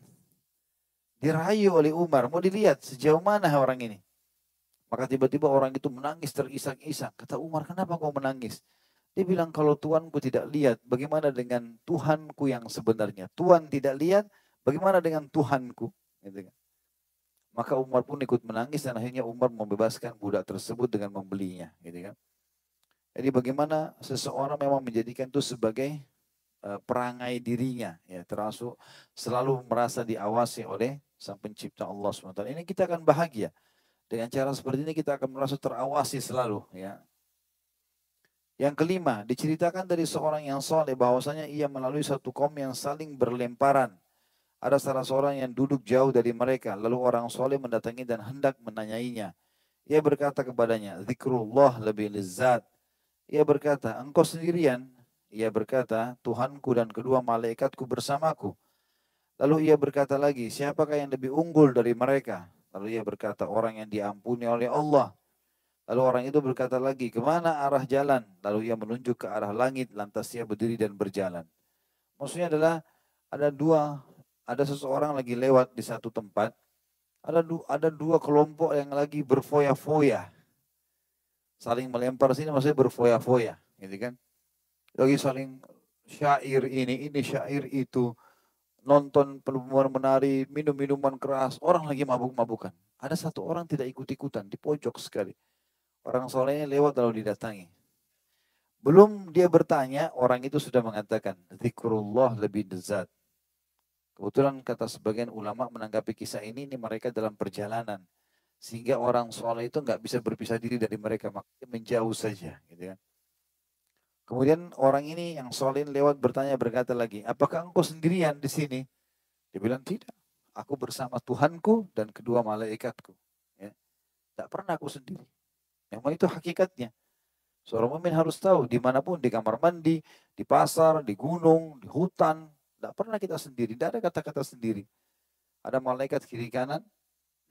Dirayu oleh Umar, mau dilihat sejauh mana orang ini. Maka tiba-tiba orang itu menangis terisak-isak. Kata Umar, kenapa kau menangis? Dia bilang, kalau Tuanku tidak lihat, bagaimana dengan Tuhanku yang sebenarnya? Tuhan tidak lihat, bagaimana dengan Tuhanku? Gitu kan. Maka Umar pun ikut menangis dan akhirnya Umar membebaskan budak tersebut dengan membelinya. Gitu kan. Jadi bagaimana seseorang memang menjadikan itu sebagai perangai dirinya, ya, termasuk selalu merasa diawasi oleh Sang Pencipta Allah SWT. Ini kita akan bahagia. Dengan cara seperti ini kita akan merasa terawasi selalu. Ya. Yang kelima, diceritakan dari seorang yang soleh bahwasanya ia melalui satu kaum yang saling berlemparan. Ada salah seorang yang duduk jauh dari mereka, lalu orang soleh mendatangi dan hendak menanyainya. Ia berkata kepadanya, zikrullah lebih lezat. Ia berkata, engkau sendirian? Ia berkata, Tuhanku dan kedua malaikatku bersamaku. Lalu ia berkata lagi, siapakah yang lebih unggul dari mereka? Lalu ia berkata, orang yang diampuni oleh Allah. Lalu orang itu berkata lagi, kemana arah jalan? Lalu ia menunjuk ke arah langit, lantas ia berdiri dan berjalan. Maksudnya adalah ada seseorang lagi lewat di satu tempat, ada dua kelompok yang lagi berfoya-foya. Saling melempar sini maksudnya berfoya-foya. Gitu kan? Lagi saling syair ini syair itu. Nonton perempuan menari, minum minuman keras, orang lagi mabuk-mabukan. Ada satu orang tidak ikut-ikutan, di pojok sekali. Orang solehnya lewat lalu didatangi. Belum dia bertanya, orang itu sudah mengatakan, zikrullah lebih lezat. Kebetulan kata sebagian ulama menanggapi kisah ini mereka dalam perjalanan. Sehingga orang soleh itu nggak bisa berpisah diri dari mereka, makanya menjauh saja. Gitu kan. Kemudian orang ini yang soleh lewat bertanya berkata lagi, apakah engkau sendirian di sini? Dia bilang, tidak. Aku bersama Tuhanku dan kedua malaikatku. Ya. Tak pernah aku sendiri. Memang itu hakikatnya. Seorang mukmin harus tahu, dimanapun, di kamar mandi, di pasar, di gunung, di hutan, tidak pernah kita sendiri. Tidak ada kata-kata sendiri. Ada malaikat kiri kanan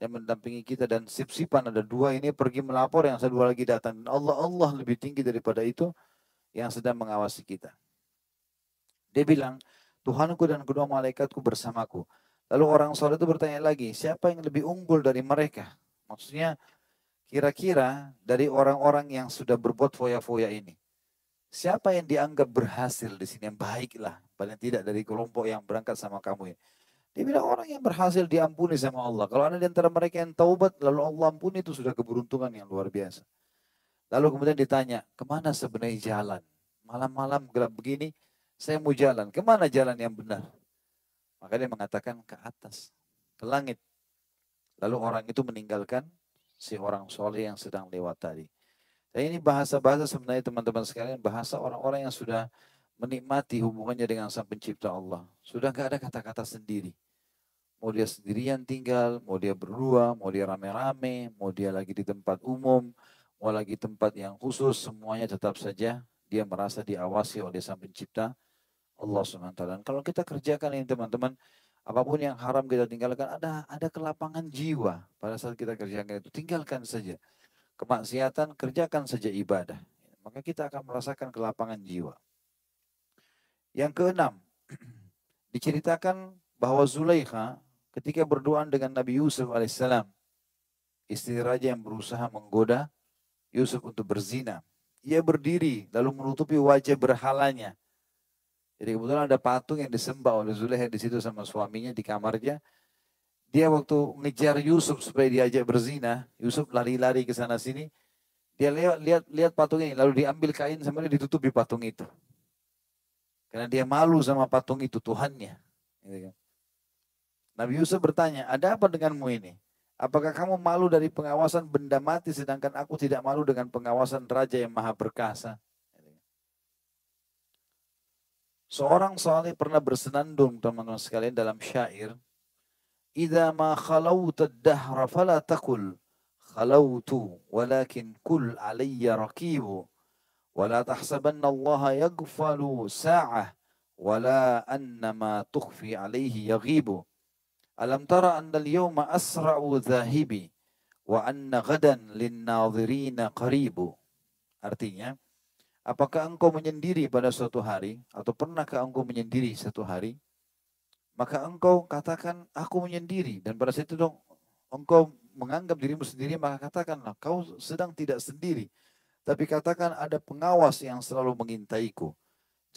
yang mendampingi kita dan sip-sipan ada dua ini pergi melapor, yang satu lagi datang. Dan Allah lebih tinggi daripada itu yang sedang mengawasi kita. Dia bilang, Tuhanku dan kedua malaikatku bersamaku. Lalu orang soleh itu bertanya lagi, siapa yang lebih unggul dari mereka? Maksudnya, kira-kira dari orang-orang yang sudah berbuat foya-foya ini, siapa yang dianggap berhasil di sini, yang baiklah, paling tidak dari kelompok yang berangkat sama kamu ini. Dia bilang orang yang berhasil diampuni sama Allah. Kalau ada di antara mereka yang taubat, lalu Allah ampuni, itu sudah keberuntungan yang luar biasa. Lalu kemudian ditanya, kemana sebenarnya jalan? Malam-malam gelap begini, saya mau jalan. Kemana jalan yang benar? Maka dia mengatakan ke atas, ke langit. Lalu orang itu meninggalkan si orang soleh yang sedang lewat tadi. Dan ini bahasa-bahasa sebenarnya teman-teman sekalian, bahasa orang-orang yang sudah menikmati hubungannya dengan Sang Pencipta Allah. Sudah nggak ada kata-kata sendiri. Mau dia sendirian tinggal, mau dia berdua, mau dia rame-rame, mau dia lagi di tempat umum, mau lagi tempat yang khusus, semuanya tetap saja dia merasa diawasi oleh Sang Pencipta Allah SWT. Dan kalau kita kerjakan ini teman-teman, apapun yang haram kita tinggalkan, ada kelapangan jiwa pada saat kita kerjakan itu. Tinggalkan saja kemaksiatan, kerjakan saja ibadah. Maka kita akan merasakan kelapangan jiwa. Yang keenam, diceritakan bahwa Zulaikha ketika berduaan dengan Nabi Yusuf alaihissalam, istri raja yang berusaha menggoda Yusuf untuk berzina. Ia berdiri lalu menutupi wajah berhalanya. Jadi kebetulan ada patung yang disembah oleh Zulaikha di situ sama suaminya di kamarnya. Dia waktu ngejar Yusuf supaya diajak berzina, Yusuf lari-lari ke sana sini. Dia lihat patung ini, lalu diambil kain sama dia ditutupi patung itu. Karena dia malu sama patung itu, Tuhannya. Gitu kan. Nabi Yusuf bertanya, ada apa denganmu ini? Apakah kamu malu dari pengawasan benda mati sedangkan aku tidak malu dengan pengawasan raja yang maha perkasa? Seorang saleh pernah bersenandung teman-teman sekalian dalam syair. Idza ma khalawta ad-dahra fala taqul khalawtu walakin kul alayya raqibu wala tahsabanna Allah yaghfalu sa'ah wala annama tukhfi alayhi yaghibu. Alam tara anna al-yawma asra'u dhahibi wa anna ghadan lin-nadhirina qaribu. Artinya, apakah engkau menyendiri pada suatu hari atau pernahkah engkau menyendiri satu hari? Maka engkau katakan aku menyendiri dan pada saat itu dong engkau menganggap dirimu sendiri maka katakanlah kau sedang tidak sendiri. Tapi katakan ada pengawas yang selalu mengintaiku.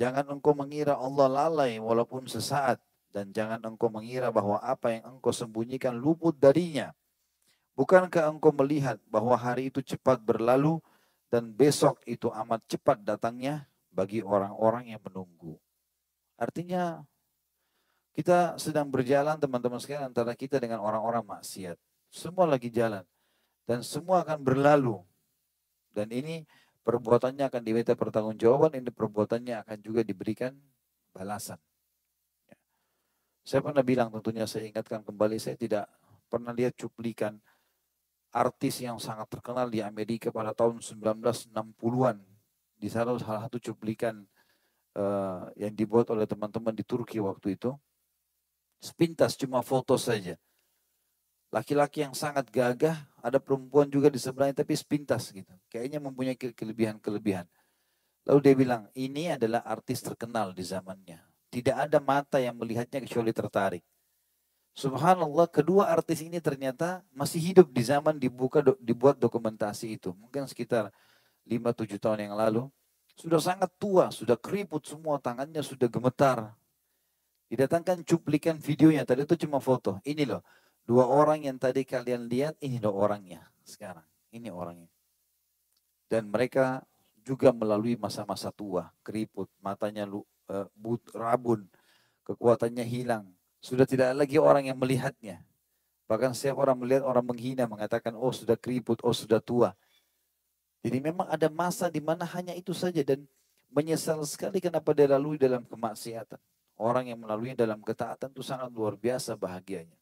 Jangan engkau mengira Allah lalai walaupun sesaat. Dan jangan engkau mengira bahwa apa yang engkau sembunyikan luput darinya. Bukankah engkau melihat bahwa hari itu cepat berlalu dan besok itu amat cepat datangnya bagi orang-orang yang menunggu. Artinya kita sedang berjalan teman-teman sekalian antara kita dengan orang-orang maksiat. Semua lagi jalan. Dan semua akan berlalu. Dan ini perbuatannya akan diminta pertanggungjawaban, ini perbuatannya akan juga diberikan balasan. Saya pernah bilang tentunya saya ingatkan kembali, saya tidak pernah lihat cuplikan artis yang sangat terkenal di Amerika pada tahun 1960-an. Di salah satu cuplikan yang dibuat oleh teman-teman di Turki waktu itu. Sepintas cuma foto saja. Laki-laki yang sangat gagah, ada perempuan juga di sebelahnya tapi sepintas gitu. Kayaknya mempunyai kelebihan-kelebihan. Lalu dia bilang, ini adalah artis terkenal di zamannya. Tidak ada mata yang melihatnya kecuali tertarik. Subhanallah, kedua artis ini ternyata masih hidup di zaman dibuat dokumentasi itu. Mungkin sekitar 5-7 tahun yang lalu. Sudah sangat tua, sudah keriput semua, tangannya sudah gemetar. Didatangkan cuplikan videonya, tadi itu cuma foto. Ini loh, dua orang yang tadi kalian lihat, ini loh orangnya sekarang. Ini orangnya. Dan mereka juga melalui masa-masa tua, keriput, matanya rabun, kekuatannya hilang. Sudah tidak lagi orang yang melihatnya. Bahkan setiap orang melihat orang menghina, mengatakan, oh sudah keriput, oh sudah tua. Jadi memang ada masa di mana hanya itu saja dan menyesal sekali kenapa dia lalui dalam kemaksiatan. Orang yang melalui dalam ketaatan itu sangat luar biasa bahagianya.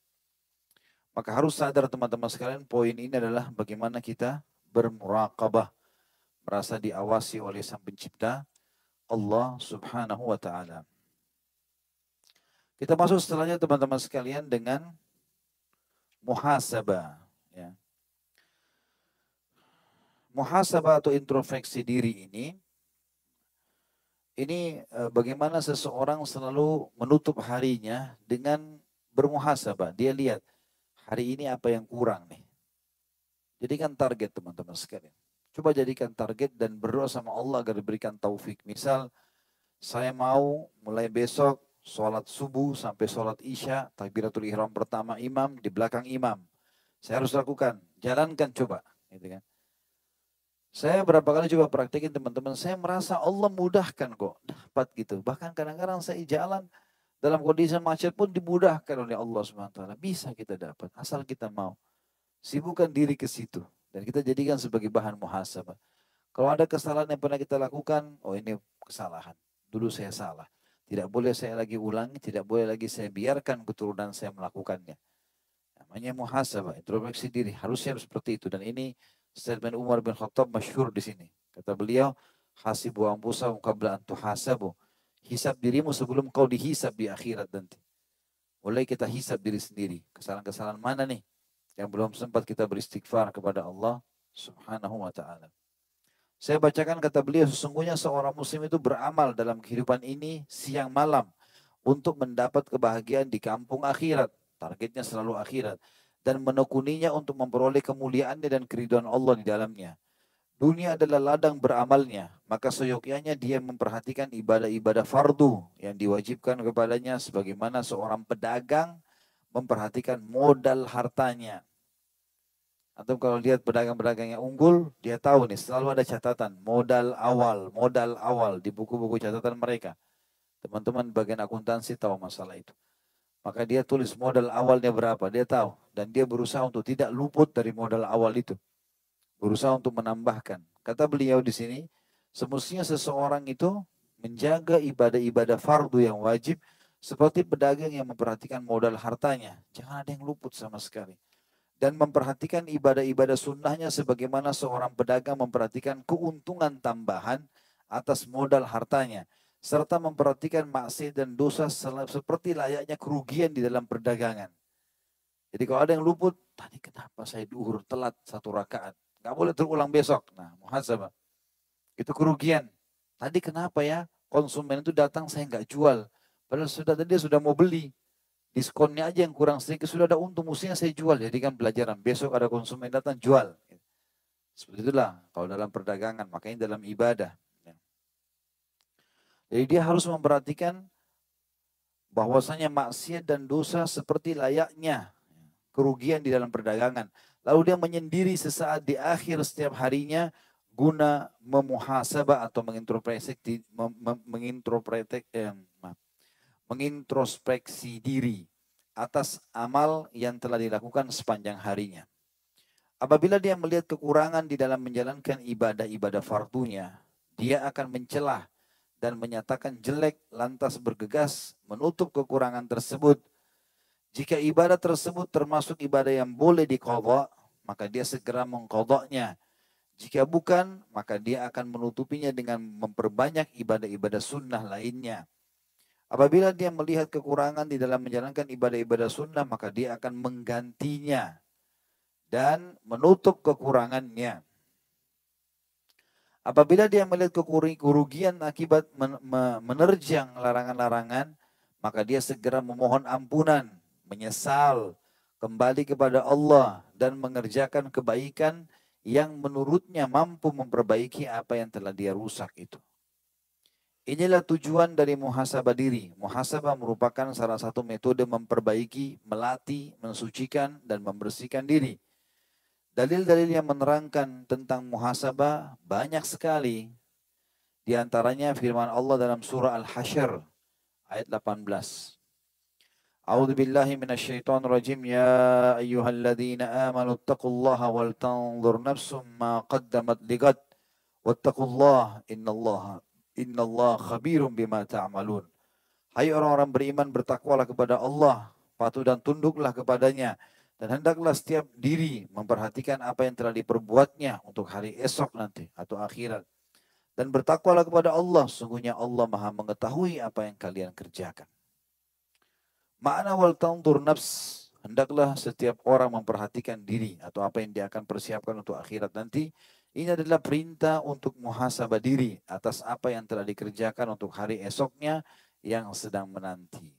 Maka harus sadar teman-teman sekalian, poin ini adalah bagaimana kita bermuraqabah. Merasa diawasi oleh Sang Pencipta, Allah Subhanahu wa Ta'ala. Kita masuk setelahnya teman-teman sekalian dengan muhasabah. Ya. Muhasabah atau introspeksi diri ini bagaimana seseorang selalu menutup harinya dengan bermuhasabah. Dia lihat, hari ini apa yang kurang nih. Jadikan target teman-teman sekalian. Coba jadikan target dan berdoa sama Allah agar diberikan taufik. Misal, saya mau mulai besok sholat subuh sampai sholat isya, takbiratul ihram pertama imam, di belakang imam. Saya harus lakukan, jalankan coba. Gitu kan. Saya berapa kali coba praktekin teman-teman, saya merasa Allah mudahkan kok, dapat gitu. Bahkan kadang-kadang saya jalan dalam kondisi macet pun dimudahkan oleh Allah SWT. Bisa kita dapat, asal kita mau. Sibukkan diri ke situ. Dan kita jadikan sebagai bahan muhasabah. Kalau ada kesalahan yang pernah kita lakukan, oh ini kesalahan. Dulu saya salah. Tidak boleh saya lagi ulangi, tidak boleh lagi saya biarkan keturunan saya melakukannya. Namanya muhasabah, introspeksi diri. Harusnya seperti itu. Dan ini statement Umar bin Khattab masyhur di sini. Kata beliau, hasibu anfusakum qabla an tuhasabu. Hisab dirimu sebelum kau dihisab di akhirat nanti. Mulai kita hisab diri sendiri. Kesalahan-kesalahan mana nih yang belum sempat kita beristighfar kepada Allah Subhanahu wa Ta'ala. Saya bacakan kata beliau, sesungguhnya seorang muslim itu beramal dalam kehidupan ini siang malam untuk mendapat kebahagiaan di kampung akhirat. Targetnya selalu akhirat. dan menekuninya untuk memperoleh kemuliaannya dan keridhaan Allah di dalamnya. Dunia adalah ladang beramalnya, maka seyogyanya dia memperhatikan ibadah-ibadah fardu yang diwajibkan kepadanya sebagaimana seorang pedagang memperhatikan modal hartanya. Atau kalau lihat pedagang-pedagang yang unggul, dia tahu nih selalu ada catatan modal awal di buku-buku catatan mereka. Teman-teman bagian akuntansi tahu masalah itu. Maka dia tulis modal awalnya berapa, dia tahu. Dan dia berusaha untuk tidak luput dari modal awal itu. Berusaha untuk menambahkan. Kata beliau di sini, semestinya seseorang itu menjaga ibadah-ibadah fardu yang wajib seperti pedagang yang memperhatikan modal hartanya. Jangan ada yang luput sama sekali. Dan memperhatikan ibadah-ibadah sunnahnya sebagaimana seorang pedagang memperhatikan keuntungan tambahan atas modal hartanya. Serta memperhatikan maksiat dan dosa seperti layaknya kerugian di dalam perdagangan. Jadi kalau ada yang luput, tadi kenapa saya duhur telat 1 rakaat? Nggak boleh terulang besok. Nah, muhasabah. Itu kerugian. Tadi kenapa ya konsumen itu datang saya nggak jual. Padahal tadi dia sudah mau beli. Diskonnya aja yang kurang sedikit sudah ada untung, mestinya saya jual. Jadi kan pelajaran, besok ada konsumen datang jual. Seperti itulah kalau dalam perdagangan, makanya dalam ibadah. Jadi dia harus memperhatikan bahwasanya maksiat dan dosa seperti layaknya kerugian di dalam perdagangan. Lalu dia menyendiri sesaat di akhir setiap harinya guna memuhasabah atau mengintrospeksi diri atas amal yang telah dilakukan sepanjang harinya. Apabila dia melihat kekurangan di dalam menjalankan ibadah-ibadah fardunya, dia akan mencelah dan menyatakan jelek lantas bergegas menutup kekurangan tersebut. Jika ibadah tersebut termasuk ibadah yang boleh diqadha, maka dia segera mengqadhanya. Jika bukan, maka dia akan menutupinya dengan memperbanyak ibadah-ibadah sunnah lainnya. Apabila dia melihat kekurangan di dalam menjalankan ibadah-ibadah sunnah, maka dia akan menggantinya dan menutup kekurangannya. Apabila dia melihat kerugian akibat menerjang larangan-larangan, maka dia segera memohon ampunan, menyesal, kembali kepada Allah dan mengerjakan kebaikan yang menurutnya mampu memperbaiki apa yang telah dia rusak itu. Inilah tujuan dari muhasabah diri. Muhasabah merupakan salah satu metode memperbaiki, melatih, mensucikan, dan membersihkan diri. Dalil-dalil yang menerangkan tentang muhasabah banyak sekali. Di antaranya firman Allah dalam surah Al-Hasyr ayat 18. A'udzu billahi minasyaitonir rajim. Ya ayyuhalladzina amanu taqullaha wal tanzur nafsum ma qaddamat ligad. Wattaqullaha innallaha khabirum bima ta'malun. Hai orang-orang beriman, bertakwalah kepada Allah, patuh dan tunduklah kepadanya. Dan hendaklah setiap diri memperhatikan apa yang telah diperbuatnya untuk hari esok nanti atau akhirat. Dan bertakwalah kepada Allah, sungguhnya Allah Maha mengetahui apa yang kalian kerjakan. Makna wal tanzur nafs, hendaklah setiap orang memperhatikan diri atau apa yang dia akan persiapkan untuk akhirat nanti. Ini adalah perintah untuk muhasabah diri atas apa yang telah dikerjakan untuk hari esoknya yang sedang menanti.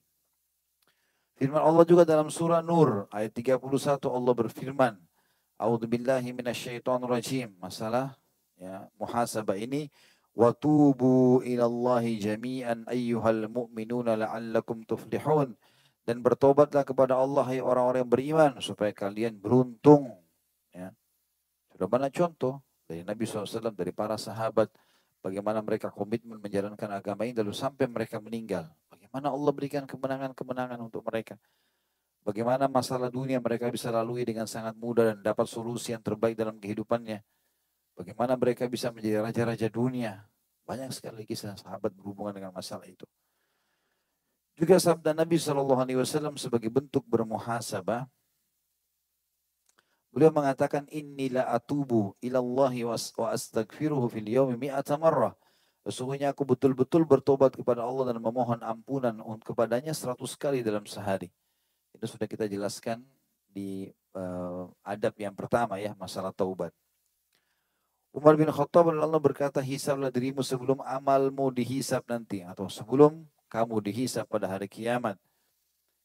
Firman Allah juga dalam surah Nur ayat 31 Allah berfirman, A'udzubillahi minasyaitonirrajim. Masalah ya, muhasabah ini, wa tubu ilallahi jami'an ayyuhal mu'minuna la'allakum tuflihun. Dan bertobatlah kepada Allah hai orang-orang yang beriman supaya kalian beruntung. Ya. Sudah banyak contoh dari Nabi SAW, dari para sahabat, bagaimana mereka komitmen menjalankan agama ini lalu sampai mereka meninggal. Bagaimana Allah berikan kemenangan-kemenangan untuk mereka. Bagaimana masalah dunia mereka bisa lalui dengan sangat mudah dan dapat solusi yang terbaik dalam kehidupannya. Bagaimana mereka bisa menjadi raja-raja dunia. Banyak sekali kisah sahabat berhubungan dengan masalah itu. Juga sabda Nabi SAW sebagai bentuk bermuhasabah. Beliau mengatakan, Innila atubu ilallahi wa astaghfiruhu fil yawmi mi'ata marrah. Sesungguhnya aku betul-betul bertobat kepada Allah dan memohon ampunan kepadanya 100 kali dalam sehari. Itu sudah kita jelaskan di adab yang pertama ya, masalah taubat. Umar bin Khattab Allah berkata, hisablah dirimu sebelum amalmu dihisab nanti. Atau sebelum kamu dihisab pada hari kiamat.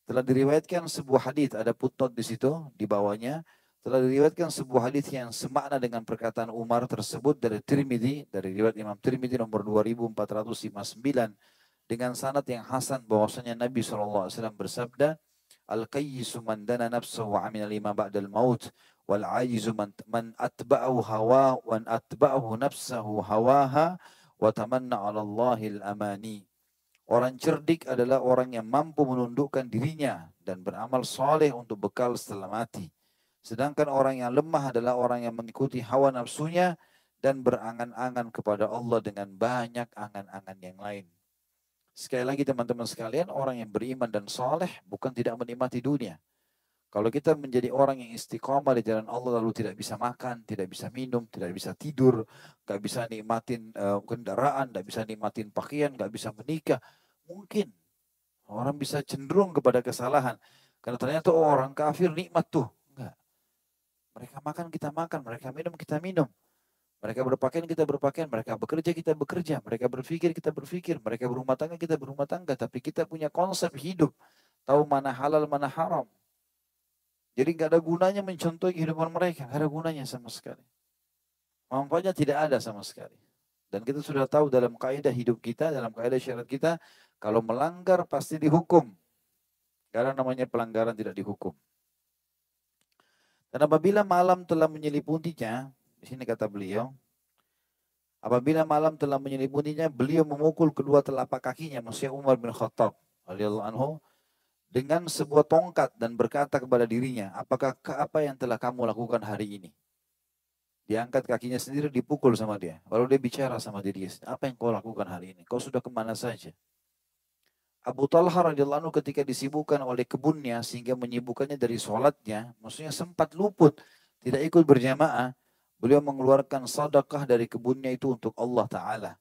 Telah diriwayatkan sebuah hadis, ada footnote di situ di bawahnya. Telah diriwayatkan sebuah hadis yang semakna dengan perkataan Umar tersebut dari Tirmidzi, dari riwayat Imam Tirmidzi nomor 2459 dengan sanad yang hasan bahwasanya Nabi SAW bersabda, Al-qayyisu man dana nafsahu wa amila lima ba'dal maut wal ajizu man atba'ahu hawa wa atba'ahu nafsahu hawaha wa tamanna 'ala Allahil amani. Orang cerdik adalah orang yang mampu menundukkan dirinya dan beramal soleh untuk bekal setelah mati. Sedangkan orang yang lemah adalah orang yang mengikuti hawa nafsunya dan berangan-angan kepada Allah dengan banyak angan-angan yang lain. Sekali lagi teman-teman sekalian, orang yang beriman dan soleh bukan tidak menikmati dunia. Kalau kita menjadi orang yang istiqomah di jalan Allah lalu tidak bisa makan, tidak bisa minum, tidak bisa tidur, gak bisa nikmatin kendaraan, gak bisa nikmatin pakaian, gak bisa menikah, mungkin orang bisa cenderung kepada kesalahan. Karena ternyata orang kafir nikmat tuh. Enggak. Mereka makan, mereka minum, kita minum. Mereka berpakaian, kita berpakaian. Mereka bekerja, kita bekerja. Mereka berpikir, kita berpikir. Mereka berumah tangga, kita berumah tangga. Tapi kita punya konsep hidup. Tahu mana halal, mana haram. Jadi nggak ada gunanya mencontohi kehidupan mereka. Nggak ada gunanya sama sekali. Manfaatnya tidak ada sama sekali. Dan kita sudah tahu dalam kaidah hidup kita, dalam kaidah syariat kita, kalau melanggar pasti dihukum. Karena namanya pelanggaran tidak dihukum. Dan apabila malam telah menyelipuntinya, di sini kata beliau, apabila malam telah menyelipuntinya, beliau memukul kedua telapak kakinya, maksudnya Umar bin Khattab radhiyallahu anhu, dengan sebuah tongkat dan berkata kepada dirinya, apakah apa yang telah kamu lakukan hari ini? Diangkat kakinya sendiri, dipukul sama dia. Lalu dia bicara sama dirinya, apa yang kau lakukan hari ini? Kau sudah kemana saja? Abu Talha radhiyallahu anhu ketika disibukkan oleh kebunnya sehingga menyibukkannya dari sholatnya, maksudnya sempat luput, tidak ikut berjamaah, beliau mengeluarkan sedekah dari kebunnya itu untuk Allah Ta'ala.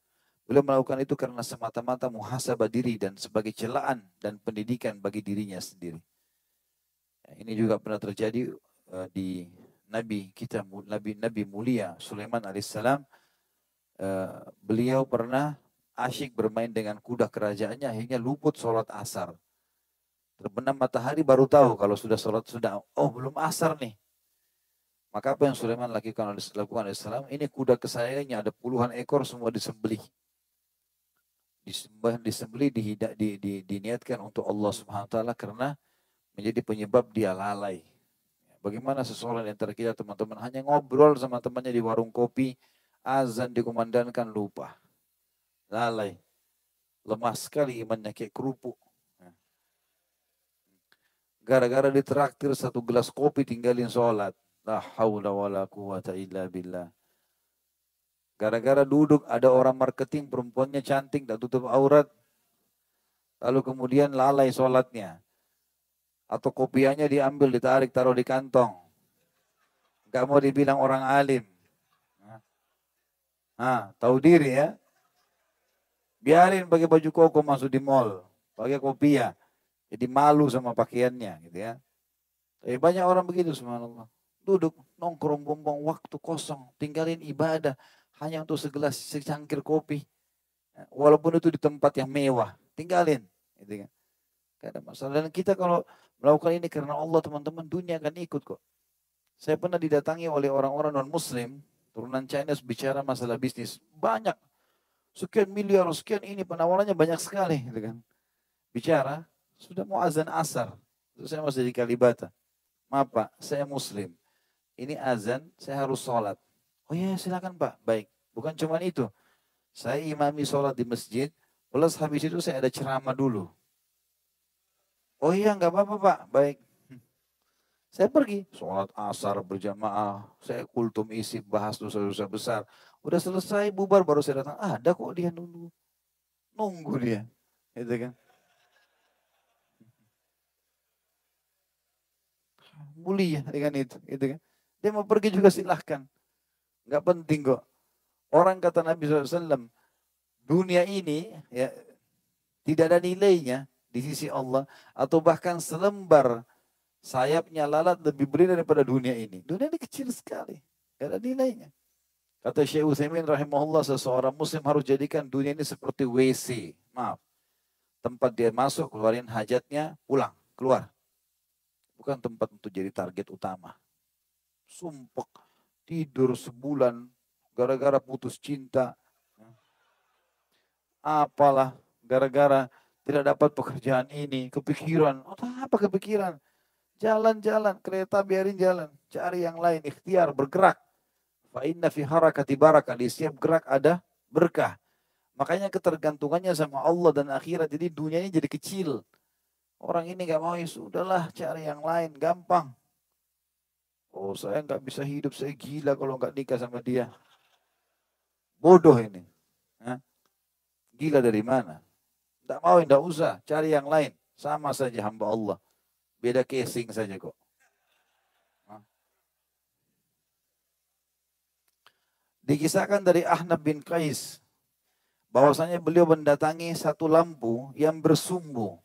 Beliau melakukan itu karena semata-mata muhasabah diri dan sebagai celaan dan pendidikan bagi dirinya sendiri. Ini juga pernah terjadi di Nabi kita, Nabi mulia Sulaiman alaihissalam. Beliau pernah asyik bermain dengan kuda kerajaannya hingga luput sholat asar. Terbenam matahari baru tahu kalau sudah sholat, oh belum asar nih. Maka apa yang Sulaiman lakukan alaihissalam, ini kuda kesayangannya ada puluhan ekor semua disembelih. Disembelih diniatkan untuk Allah Subhanahu wa taala karena menjadi penyebab dia lalai. Bagaimana seseorang di antara kita teman-teman hanya ngobrol sama temannya di warung kopi, azan dikumandangkan lupa. Lalai. Lemah sekali imannya kayak kerupuk. Gara-gara ditraktir satu gelas kopi tinggalin sholat. La haula wa la quwata illa billah. Gara-gara duduk ada orang marketing perempuannya cantik tak tutup aurat. Lalu kemudian lalai sholatnya. Atau kopiannya diambil, ditarik, taruh di kantong. Gak mau dibilang orang alim. Tahu diri ya. Biarin pakai baju koko masuk di mall. Pakai kopiah. Jadi malu sama pakaiannya gitu ya. Tapi banyak orang begitu subhanallah. Duduk, nongkrong, bumbung waktu kosong. Tinggalin ibadah. Hanya untuk segelas, secangkir kopi. Walaupun itu di tempat yang mewah. Tinggalin. Gitu kan. Gak ada masalah. Dan kita kalau melakukan ini karena Allah teman-teman, dunia akan ikut kok. Saya pernah didatangi oleh orang-orang non-muslim. Turunan Chinese bicara masalah bisnis. Banyak. Sekian miliar, sekian ini. Penawarannya banyak sekali. Gitu kan. Bicara. Sudah mau azan asar. Terus saya masih di Kalibata. Maaf Pak, saya muslim. Ini azan, saya harus sholat. Oh iya silakan Pak, baik. Bukan cuma itu. Saya imami sholat di masjid, plus habis itu saya ada ceramah dulu. Oh iya nggak apa-apa Pak, baik. Saya pergi, sholat asar berjamaah, saya kultum isi, bahas dosa-dosa besar. Udah selesai, bubar, baru saya datang. Ada kok dia nunggu. Nunggu dia. Gitu kan. Mulia dengan itu, gitu kan. Dia mau pergi juga silahkan. Nggak penting kok. Orang kata Nabi SAW, dunia ini ya tidak ada nilainya di sisi Allah. Atau bahkan selembar sayapnya lalat lebih beri daripada dunia ini. Dunia ini kecil sekali. Nggak ada nilainya. Kata Syekh Utsaimin rahimahullah, seseorang muslim harus jadikan dunia ini seperti WC. Maaf. Tempat dia masuk, keluarin hajatnya, pulang. keluar. Bukan tempat untuk jadi target utama. Sumpek, tidur sebulan, gara-gara putus cinta. Apalah, gara-gara tidak dapat pekerjaan ini, kepikiran. Oh, apa kepikiran? Jalan-jalan, kereta biarin jalan. Cari yang lain, ikhtiar, bergerak. Fa inna fi harakati barakah. Di setiap gerak ada berkah. Makanya ketergantungannya sama Allah dan akhirat. Jadi dunianya jadi kecil. Orang ini gak mau, ya sudahlah cari yang lain. Gampang. Oh, saya nggak bisa hidup, saya gila kalau nggak nikah sama dia. Bodoh ini. Hah? Gila dari mana? Nggak mau, nggak usah. Cari yang lain. Sama saja hamba Allah. Beda casing saja kok. Hah? Dikisahkan dari Ahnab bin Qais. Bahwasanya beliau mendatangi satu lampu yang bersumbu.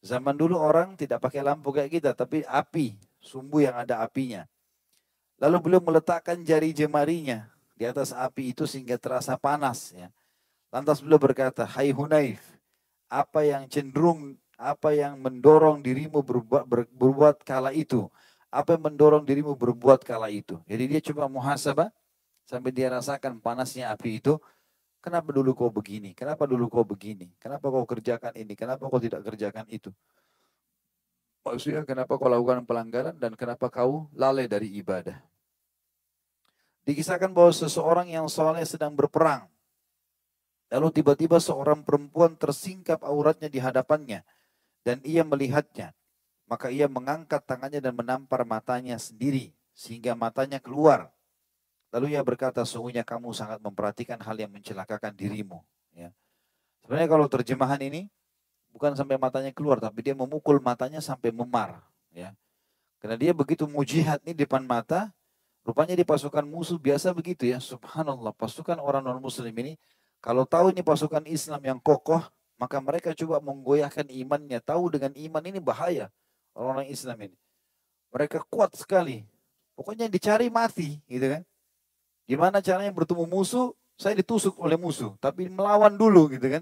Zaman dulu orang tidak pakai lampu kayak kita, tapi api. Sumbu yang ada apinya. Lalu beliau meletakkan jari jemarinya di atas api itu sehingga terasa panas. Ya. Lantas beliau berkata, hai Hunayf, apa yang mendorong dirimu berbuat kala itu? Apa yang mendorong dirimu berbuat kala itu? Jadi dia cuma muhasabah sampai dia rasakan panasnya api itu. Kenapa dulu kau begini? Kenapa dulu kau begini? Kenapa kau kerjakan ini? Kenapa kau tidak kerjakan itu? Maksudnya kenapa kau lakukan pelanggaran dan kenapa kau lalai dari ibadah? Dikisahkan bahwa seseorang yang soleh sedang berperang. Lalu tiba-tiba seorang perempuan tersingkap auratnya di hadapannya. Dan ia melihatnya. Maka ia mengangkat tangannya dan menampar matanya sendiri. Sehingga matanya keluar. Lalu ia berkata, sungguhnya kamu sangat memperhatikan hal yang mencelakakan dirimu. Ya. Sebenarnya kalau terjemahan ini, bukan sampai matanya keluar, tapi dia memukul matanya sampai memar. Ya. Karena dia begitu mujihad nih depan mata, rupanya di pasukan musuh biasa begitu ya. Subhanallah, pasukan orang non-muslim ini, kalau tahu ini pasukan Islam yang kokoh, maka mereka coba menggoyahkan imannya. Tahu dengan iman ini bahaya orang-orang Islam ini. Mereka kuat sekali. Pokoknya dicari mati, gitu kan. Gimana caranya bertemu musuh, saya ditusuk oleh musuh. Tapi melawan dulu gitu kan.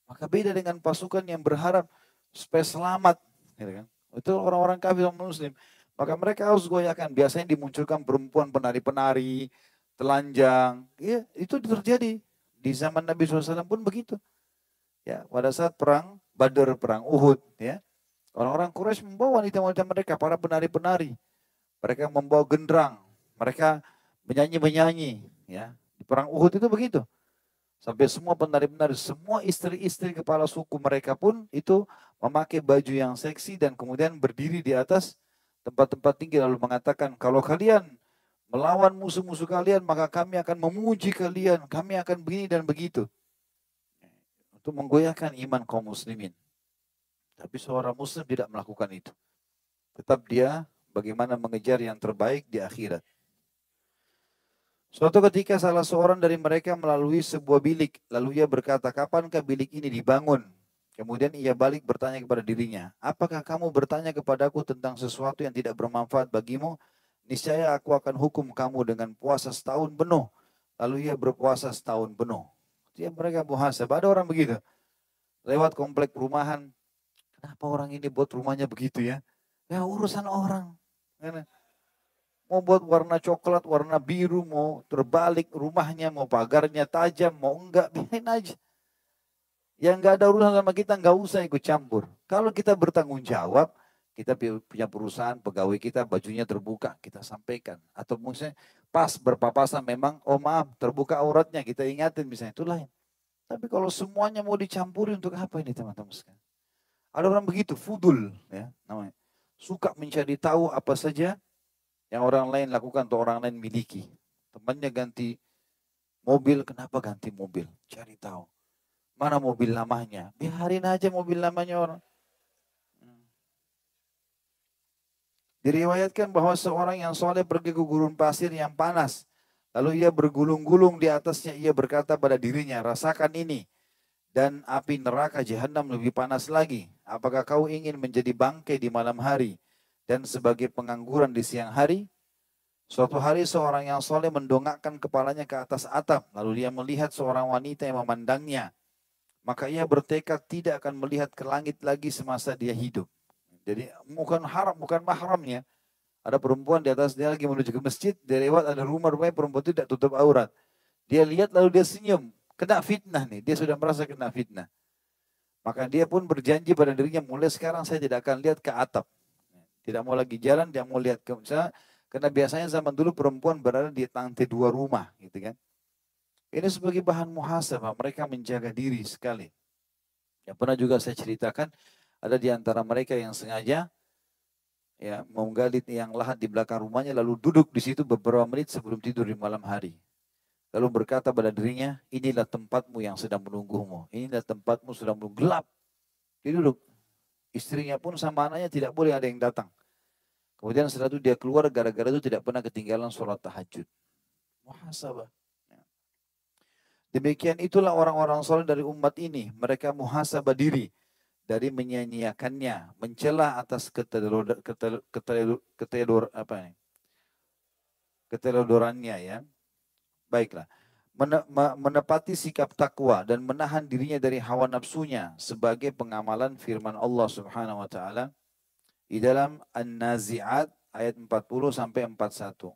Maka beda dengan pasukan yang berharap supaya selamat. Gitu kan. Itu orang-orang kafir dan muslim. Maka mereka harus goyahkan. Biasanya dimunculkan perempuan penari-penari, telanjang. Ya, itu terjadi. Di zaman Nabi SAW pun begitu. Ya, pada saat perang Badar, perang Uhud. Ya, orang-orang Quraisy membawa wanita-wanita mereka, para penari-penari. Mereka membawa genderang. Mereka menyanyi-menyanyi, ya. Di perang Uhud itu begitu. Sampai semua penari-penari, semua istri-istri kepala suku mereka pun itu memakai baju yang seksi dan kemudian berdiri di atas tempat-tempat tinggi lalu mengatakan, kalau kalian melawan musuh-musuh kalian, maka kami akan memuji kalian, kami akan begini dan begitu. Untuk menggoyahkan iman kaum muslimin. Tapi seorang muslim tidak melakukan itu. Tetap dia bagaimana mengejar yang terbaik di akhirat. Suatu ketika salah seorang dari mereka melalui sebuah bilik. Lalu ia berkata, kapankah bilik ini dibangun? Kemudian ia balik bertanya kepada dirinya, apakah kamu bertanya kepadaku tentang sesuatu yang tidak bermanfaat bagimu? Niscaya aku akan hukum kamu dengan puasa setahun penuh. Lalu ia berpuasa setahun penuh. Dia mereka muhasabah. Ada orang begitu. Lewat komplek perumahan. Kenapa orang ini buat rumahnya begitu ya? Ya urusan orang. Mau buat warna coklat, warna biru, mau terbalik rumahnya, mau pagarnya tajam, mau enggak, biarin aja. Yang enggak ada urusan sama kita, enggak usah ikut campur. Kalau kita bertanggung jawab, kita punya perusahaan, pegawai kita bajunya terbuka, kita sampaikan. Atau misalnya pas berpapasan memang, oh maaf, terbuka auratnya, kita ingatin misalnya, itu lain. Tapi kalau semuanya mau dicampuri untuk apa ini teman-teman sekalian? Ada orang begitu, fudul ya namanya. Suka mencari tahu apa saja yang orang lain lakukan atau orang lain miliki. Temannya ganti mobil, kenapa ganti mobil? Cari tahu. Mana mobil lamanya? Biarin aja mobil lamanya orang. Diriwayatkan bahwa seorang yang soleh pergi ke gurun pasir yang panas. Lalu ia bergulung-gulung di atasnya. Ia berkata pada dirinya, rasakan ini. Dan api neraka jahanam lebih panas lagi. Apakah kau ingin menjadi bangkai di malam hari? Dan sebagai pengangguran di siang hari? Suatu hari seorang yang soleh mendongakkan kepalanya ke atas atap. Lalu dia melihat seorang wanita yang memandangnya. Maka ia bertekad tidak akan melihat ke langit lagi semasa dia hidup. Jadi bukan haram, bukan mahramnya. Ada perempuan di atas, dia lagi menuju ke masjid, dia lewat ada rumah, rumahnya perempuan itu tidak tutup aurat. Dia lihat lalu dia senyum, kena fitnah nih, dia sudah merasa kena fitnah. Maka dia pun berjanji pada dirinya, mulai sekarang saya tidak akan lihat ke atap. Tidak mau lagi jalan, dia mau lihat ke sana, karena biasanya zaman dulu perempuan berada di lantai 2 rumah, gitu kan. Ini sebagai bahan muhasabah, mereka menjaga diri sekali. Yang pernah juga saya ceritakan, ada di antara mereka yang sengaja ya menggali yang lahat di belakang rumahnya lalu duduk di situ beberapa menit sebelum tidur di malam hari. Lalu berkata pada dirinya, inilah tempatmu yang sedang menunggumu. Inilah tempatmu sedang menunggu. Gelap. Dia duduk. Istrinya pun sama anaknya tidak boleh ada yang datang. Kemudian setelah itu dia keluar gara-gara itu tidak pernah ketinggalan sholat tahajud. Muhasabah. Demikian itulah orang-orang soleh dari umat ini. Mereka muhasabah diri dari menyia-nyiakannya, mencela atas keteledorannya ya. Baiklah. Menepati sikap takwa dan menahan dirinya dari hawa nafsunya sebagai pengamalan firman Allah Subhanahu wa taala di dalam An-Nazi'at ayat 40 sampai 41.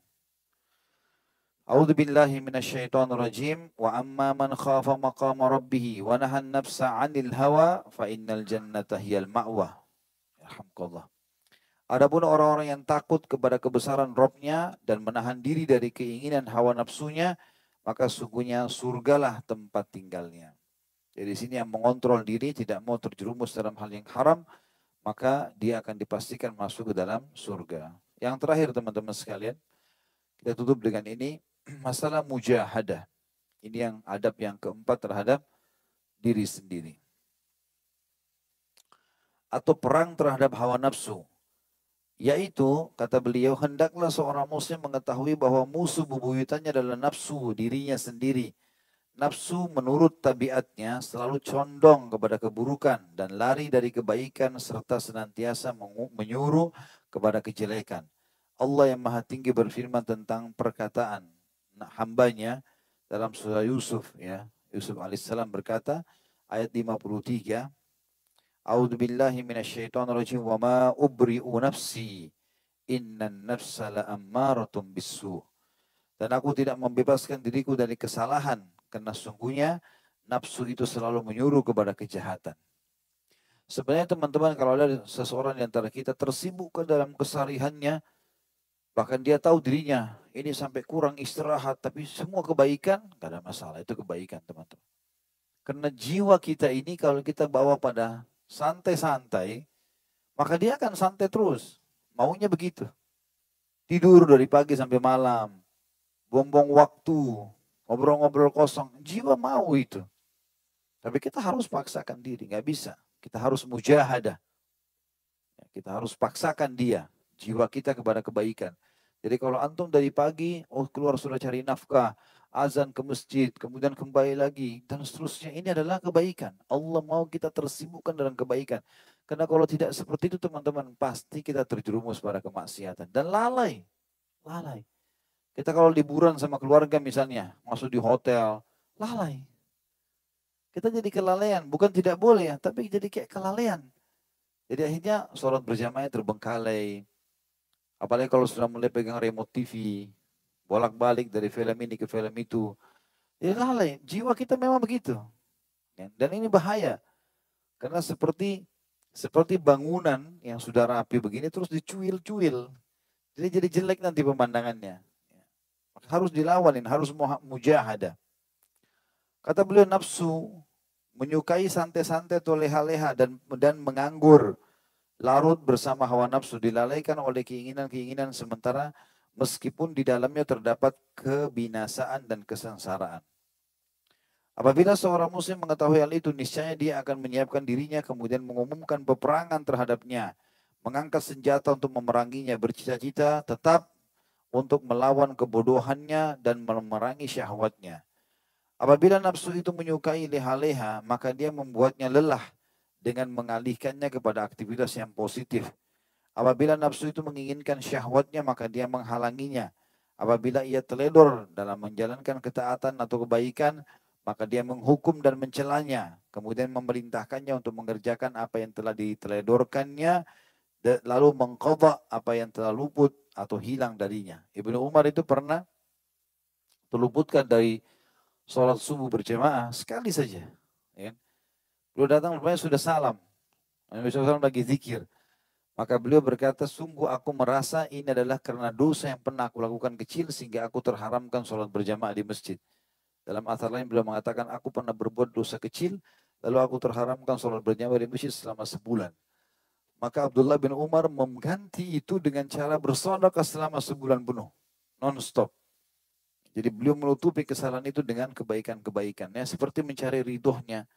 A'udzu billahi minasyaitonir rajim wa amma man khafa maqama rabbih wa nahan nafsa 'anil hawa fa innal jannata hiyal ma'wa. Alhamdulillah. Adapun orang-orang yang takut kepada kebesaran Rabb-nya dan menahan diri dari keinginan hawa nafsunya, maka sungguhnya surgalah tempat tinggalnya. Jadi di sini yang mengontrol diri tidak mau terjerumus dalam hal yang haram, maka dia akan dipastikan masuk ke dalam surga. Yang terakhir teman-teman sekalian, kita tutup dengan ini, masalah mujahadah. Ini yang adab yang keempat terhadap diri sendiri. Atau perang terhadap hawa nafsu. Yaitu, kata beliau, hendaklah seorang muslim mengetahui bahwa musuh bebuyutannya adalah nafsu dirinya sendiri. Nafsu menurut tabiatnya selalu condong kepada keburukan dan lari dari kebaikan serta senantiasa menyuruh kepada kejelekan. Allah yang Maha Tinggi berfirman tentang perkataan hambanya dalam surah Yusuf ya. Yusuf alaihissalam berkata ayat 53, A'udzu billahi minasyaitonir rajim wa ma ubri'u nafsi innan nafsa la'ammaratun bisu. Dan aku tidak membebaskan diriku dari kesalahan karena sungguhnya nafsu itu selalu menyuruh kepada kejahatan. Sebenarnya teman-teman kalau ada seseorang di antara kita tersibukkan dalam kesehariannya, bahkan dia tahu dirinya ini sampai kurang istirahat, tapi semua kebaikan, gak ada masalah, itu kebaikan teman-teman. Karena jiwa kita ini kalau kita bawa pada santai-santai, maka dia akan santai terus. Maunya begitu. Tidur dari pagi sampai malam, buang-buang waktu, ngobrol-ngobrol kosong, jiwa mau itu. Tapi kita harus paksakan diri, nggak bisa. Kita harus mujahadah. Kita harus paksakan dia, jiwa kita kepada kebaikan. Jadi kalau antum dari pagi, keluar sudah cari nafkah, azan ke masjid, kemudian kembali lagi, dan seterusnya. Ini adalah kebaikan. Allah mau kita tersibukkan dalam kebaikan. Karena kalau tidak seperti itu teman-teman, pasti kita terjerumus pada kemaksiatan. Dan lalai. Lalai. Kita kalau liburan sama keluarga misalnya, masuk di hotel, lalai. Kita jadi kelalaian, bukan tidak boleh ya, tapi jadi kayak kelalaian. Jadi akhirnya sholat berjamaah terbengkalai. Apalagi kalau sudah mulai pegang remote TV, bolak-balik dari film ini ke film itu. Jadi lalai, jiwa kita memang begitu. Dan ini bahaya. Karena seperti bangunan yang sudah rapi begini terus dicuil-cuil. Jadi jelek nanti pemandangannya. Harus dilawanin, harus mujahadah. Kata beliau nafsu menyukai santai-santai atau leha-leha dan menganggur. Larut bersama hawa nafsu dilalaikan oleh keinginan-keinginan sementara meskipun di dalamnya terdapat kebinasaan dan kesengsaraan. Apabila seorang muslim mengetahui hal itu, niscaya dia akan menyiapkan dirinya kemudian mengumumkan peperangan terhadapnya, mengangkat senjata untuk memeranginya, bercita-cita tetap untuk melawan kebodohannya dan memerangi syahwatnya. Apabila nafsu itu menyukai leha-leha, maka dia membuatnya lelah dengan mengalihkannya kepada aktivitas yang positif. Apabila nafsu itu menginginkan syahwatnya, maka dia menghalanginya. Apabila ia teledor dalam menjalankan ketaatan atau kebaikan, maka dia menghukum dan mencelanya, kemudian memerintahkannya untuk mengerjakan apa yang telah diteledorkannya lalu mengqadha apa yang telah luput atau hilang darinya. Ibnu Umar itu pernah terluputkan dari sholat subuh berjamaah sekali saja. Ya. Beliau datang rupanya sudah salam. Nabi SAW lagi zikir. Maka beliau berkata, sungguh aku merasa ini adalah karena dosa yang pernah aku lakukan kecil sehingga aku terharamkan sholat berjamaah di masjid. Dalam asar lain beliau mengatakan, aku pernah berbuat dosa kecil, lalu aku terharamkan sholat berjamaah di masjid selama sebulan. Maka Abdullah bin Umar mengganti itu dengan cara bersedekah selama sebulan penuh. Non-stop. Jadi beliau menutupi kesalahan itu dengan kebaikan-kebaikan. Ya, seperti mencari ridhonya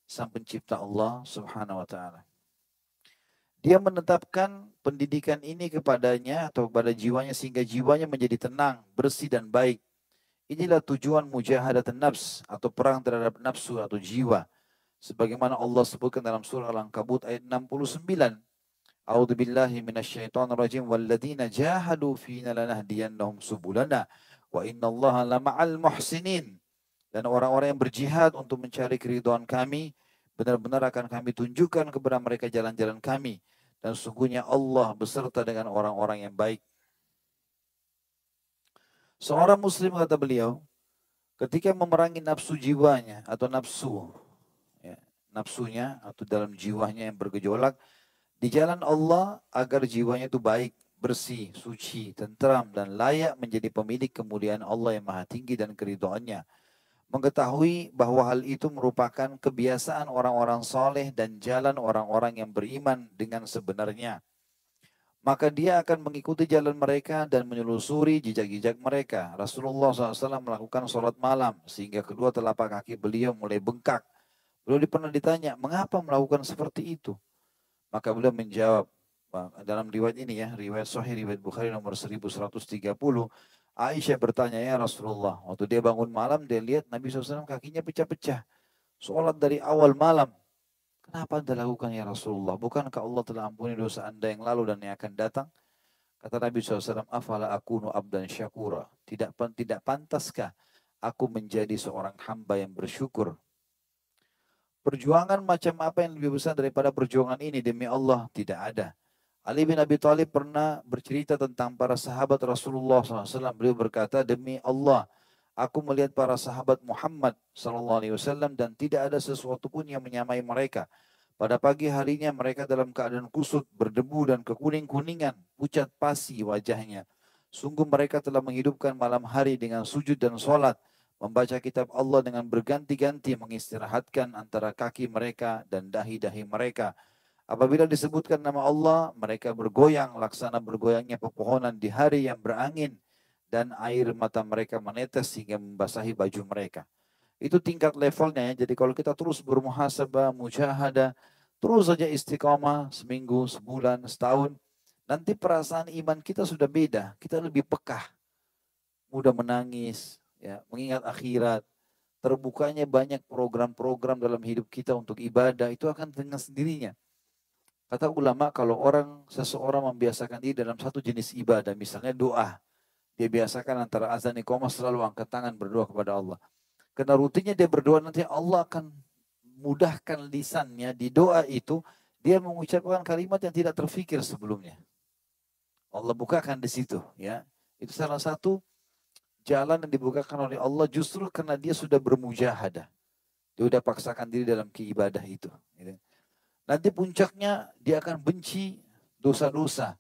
sang pencipta Allah subhanahu wa ta'ala. Dia menetapkan pendidikan ini kepadanya atau kepada jiwanya sehingga jiwanya menjadi tenang, bersih dan baik. Inilah tujuan mujahadatun nafs atau perang terhadap nafsu atau jiwa. Sebagaimana Allah sebutkan dalam surah Al-Ankabut ayat 69. A'udzu billahi minasyaitonir rajim walladzina jahadu fina lanahdiyannahum subulana wa innallaha lama'al muhsinin. Dan orang-orang yang berjihad untuk mencari keridhaan kami, benar-benar akan kami tunjukkan kepada mereka jalan-jalan kami. Dan sungguhnya Allah beserta dengan orang-orang yang baik. Seorang muslim, kata beliau, ketika memerangi nafsu jiwanya atau nafsu, ya, nafsunya atau dalam jiwanya yang bergejolak, di jalan Allah agar jiwanya itu baik, bersih, suci, tentram, dan layak menjadi pemilik kemuliaan Allah yang maha tinggi dan keridhaannya. Mengetahui bahwa hal itu merupakan kebiasaan orang-orang soleh dan jalan orang-orang yang beriman dengan sebenarnya. Maka dia akan mengikuti jalan mereka dan menelusuri jejak-jejak mereka. Rasulullah SAW melakukan sholat malam sehingga kedua telapak kaki beliau mulai bengkak. Beliau pernah ditanya, mengapa melakukan seperti itu? Maka beliau menjawab, dalam riwayat ini ya, riwayat Sahih, riwayat Bukhari nomor 1130, Aisyah bertanya, ya Rasulullah, waktu dia bangun malam, dia lihat Nabi SAW kakinya pecah-pecah. Sholat dari awal malam. Kenapa anda lakukan ya Rasulullah? Bukankah Allah telah ampuni dosa anda yang lalu dan yang akan datang? Kata Nabi SAW, afala akunu abdan syakura. Tidak pantaskah aku menjadi seorang hamba yang bersyukur? Perjuangan macam apa yang lebih besar daripada perjuangan ini demi Allah? Tidak ada. Ali bin Abi Thalib pernah bercerita tentang para sahabat Rasulullah SAW. Beliau berkata, demi Allah, aku melihat para sahabat Muhammad SAW dan tidak ada sesuatu pun yang menyamai mereka. Pada pagi harinya mereka dalam keadaan kusut, berdebu dan kekuning-kuningan, pucat pasi wajahnya. Sungguh mereka telah menghidupkan malam hari dengan sujud dan sholat, membaca kitab Allah dengan berganti-ganti mengistirahatkan antara kaki mereka dan dahi-dahi mereka. Apabila disebutkan nama Allah, mereka bergoyang laksana bergoyangnya pepohonan di hari yang berangin dan air mata mereka menetes sehingga membasahi baju mereka. Itu tingkat levelnya ya. Jadi kalau kita terus bermuhasabah, mujahadah, terus saja istiqamah seminggu, sebulan, setahun, nanti perasaan iman kita sudah beda. Kita lebih pekah, mudah menangis, ya, mengingat akhirat. Terbukanya banyak program-program dalam hidup kita untuk ibadah, itu akan dengan sendirinya. Kata ulama, kalau seseorang membiasakan diri dalam satu jenis ibadah, misalnya doa, dia biasakan antara azan iqamah selalu angkat tangan berdoa kepada Allah. Karena rutinnya dia berdoa, nanti Allah akan mudahkan lisannya di doa itu, dia mengucapkan kalimat yang tidak terfikir sebelumnya. Allah bukakan di situ, ya. Itu salah satu jalan yang dibukakan oleh Allah justru karena dia sudah bermujahadah. Dia sudah paksakan diri dalam keibadah itu. Gitu. Nanti puncaknya dia akan benci dosa-dosa.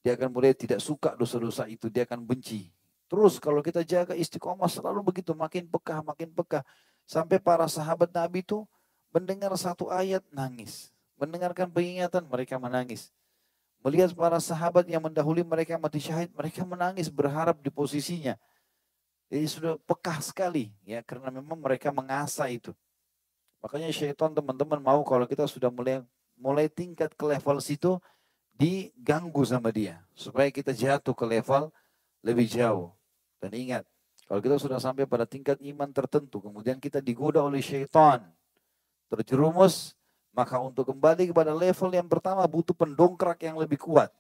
Dia akan mulai tidak suka dosa-dosa itu. Dia akan benci. Terus kalau kita jaga istiqomah selalu begitu. Makin pekah, makin pekah. Sampai para sahabat Nabi itu mendengar satu ayat nangis. Mendengarkan peringatan mereka menangis. Melihat para sahabat yang mendahului mereka mati syahid. Mereka menangis berharap di posisinya. Jadi sudah pekah sekali. Ya, karena memang mereka mengasah itu. Makanya syaitan teman-teman mau kalau kita sudah mulai tingkat ke level situ, diganggu sama dia. Supaya kita jatuh ke level lebih jauh. Dan ingat, kalau kita sudah sampai pada tingkat iman tertentu, kemudian kita digoda oleh syaitan, terjerumus, maka untuk kembali kepada level yang pertama butuh pendongkrak yang lebih kuat.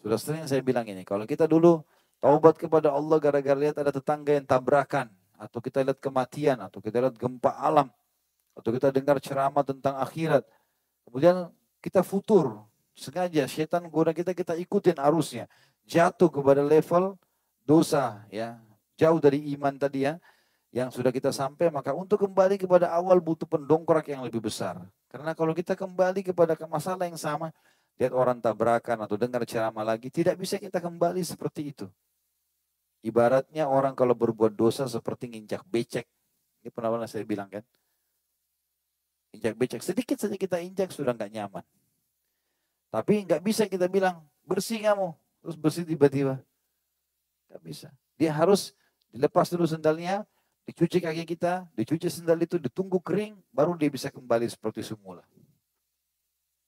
Sudah sering saya bilang ini, kalau kita dulu taubat kepada Allah gara-gara lihat ada tetangga yang tabrakan, atau kita lihat kematian, atau kita lihat gempa alam, atau kita dengar ceramah tentang akhirat, kemudian kita futur, sengaja setan goda kita, kita ikutin arusnya. Jatuh kepada level dosa ya. Jauh dari iman tadi ya. Yang sudah kita sampai, maka untuk kembali kepada awal butuh pendongkrak yang lebih besar. Karena kalau kita kembali kepada masalah yang sama, lihat orang tabrakan atau dengar ceramah lagi, tidak bisa kita kembali seperti itu. Ibaratnya orang kalau berbuat dosa seperti nginjak becek. Ini pernah saya bilang kan. Injak becek, sedikit saja kita injak sudah nggak nyaman. Tapi nggak bisa kita bilang, bersih kamu. Terus bersih tiba-tiba. Nggak bisa. Dia harus dilepas dulu sendalnya, dicuci kaki kita, dicuci sendal itu, ditunggu kering, baru dia bisa kembali seperti semula.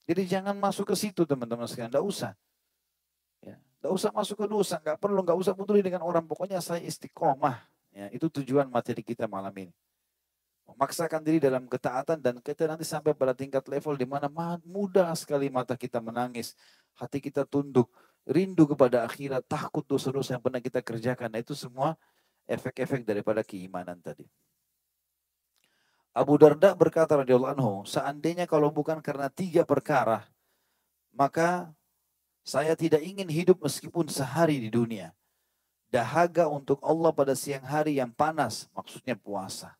Jadi jangan masuk ke situ teman-teman sekalian, nggak usah. Ya, nggak usah masuk ke dosa, nggak perlu, nggak usah peduli dengan orang. Pokoknya saya istiqomah. Ya, itu tujuan materi kita malam ini. Memaksakan diri dalam ketaatan dan kita nanti sampai pada tingkat level di mana mudah sekali mata kita menangis, hati kita tunduk, rindu kepada akhirat, takut dosa-dosa yang pernah kita kerjakan. Nah, itu semua efek-efek daripada keimanan tadi. Abu Darda berkata radhiyallahu anhu, seandainya kalau bukan karena 3 perkara, maka saya tidak ingin hidup meskipun sehari di dunia. Dahaga untuk Allah pada siang hari yang panas, maksudnya puasa.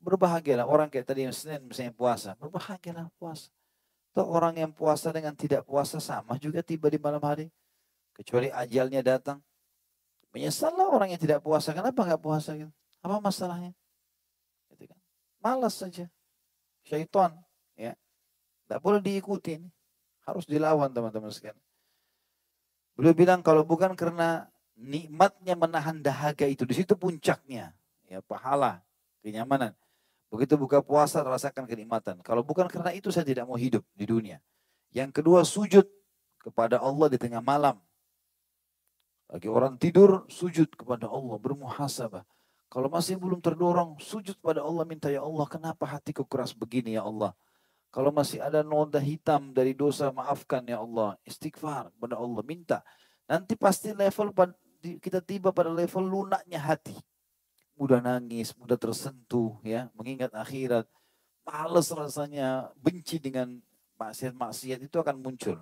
Berbahagialah orang kayak tadi yang Senin misalnya puasa, berbahagialah puasa. Atau orang yang puasa dengan tidak puasa sama juga tiba di malam hari. Kecuali ajalnya datang. Menyesallah orang yang tidak puasa, kenapa nggak puasa? Apa masalahnya? Gitu kan. Malas saja. Syaitan. Ya. Tidak boleh diikuti. Harus dilawan teman-teman sekalian. Beliau bilang kalau bukan karena nikmatnya menahan dahaga itu. Di situ puncaknya. Ya, pahala. Kenyamanan. Begitu buka puasa rasakan kenikmatan. Kalau bukan karena itu saya tidak mau hidup di dunia. Yang kedua sujud kepada Allah di tengah malam. Bagi orang tidur sujud kepada Allah bermuhasabah. Kalau masih belum terdorong sujud pada Allah minta ya Allah kenapa hatiku keras begini ya Allah. Kalau masih ada noda hitam dari dosa maafkan ya Allah. Istighfar kepada Allah minta. Nanti pasti level kita tiba pada level lunaknya hati. Mudah nangis, mudah tersentuh ya, mengingat akhirat. Males rasanya, benci dengan maksiat-maksiat itu akan muncul.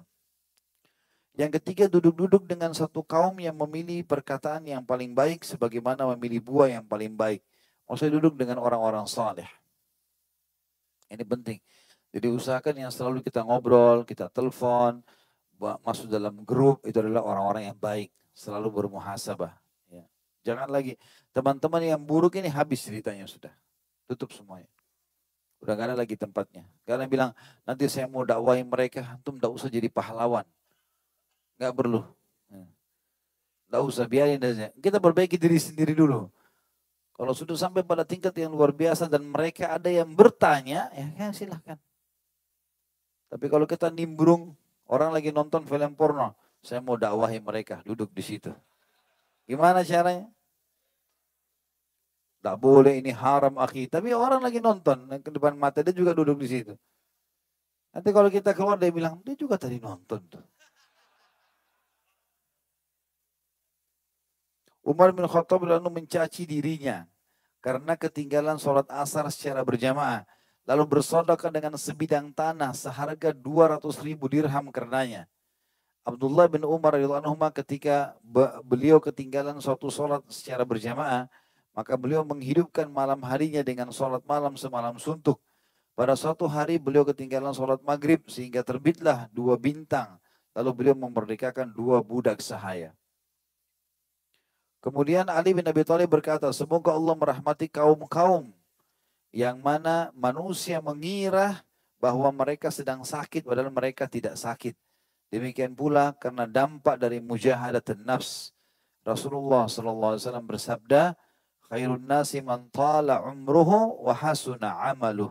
Yang ketiga, duduk-duduk dengan satu kaum yang memilih perkataan yang paling baik sebagaimana memilih buah yang paling baik. Maksudnya duduk dengan orang-orang saleh. Ini penting. Jadi usahakan yang selalu kita ngobrol, kita telepon, masuk dalam grup, itu adalah orang-orang yang baik. Selalu bermuhasabah. Ya. Jangan lagi, teman-teman yang buruk ini habis ceritanya sudah. Tutup semuanya. Udah gak ada lagi tempatnya. Karena bilang, nanti saya mau dakwahin mereka, antum gak usah jadi pahlawan. Gak perlu. Gak usah, biarin aja. Kita perbaiki diri sendiri dulu. Kalau sudah sampai pada tingkat yang luar biasa dan mereka ada yang bertanya, ya silahkan. Tapi kalau kita nimbrung, orang lagi nonton film porno, saya mau dakwahin mereka, duduk di situ. Gimana caranya? Tak boleh ini haram akhi. Tapi orang lagi nonton ke depan mata dia juga duduk di situ. Nanti kalau kita keluar dia bilang dia juga tadi nonton tuh. Umar bin Khattab lalu mencaci dirinya karena ketinggalan sholat asar secara berjamaah. Lalu bersedekah dengan sebidang tanah seharga 200.000 dirham karenanya. Abdullah bin Umar radhiyallahu anhu ketika beliau ketinggalan suatu sholat secara berjamaah, maka beliau menghidupkan malam harinya dengan sholat malam semalam suntuk. Pada suatu hari beliau ketinggalan sholat maghrib sehingga terbitlah 2 bintang. Lalu beliau memerdekakan 2 budak sahaya. Kemudian Ali bin Abi Thalib berkata, semoga Allah merahmati kaum-kaum yang mana manusia mengira bahwa mereka sedang sakit padahal mereka tidak sakit. Demikian pula karena dampak dari mujahadat nafs. Rasulullah SAW bersabda, khairun nasi man tala umruhu wa hasuna amaluh.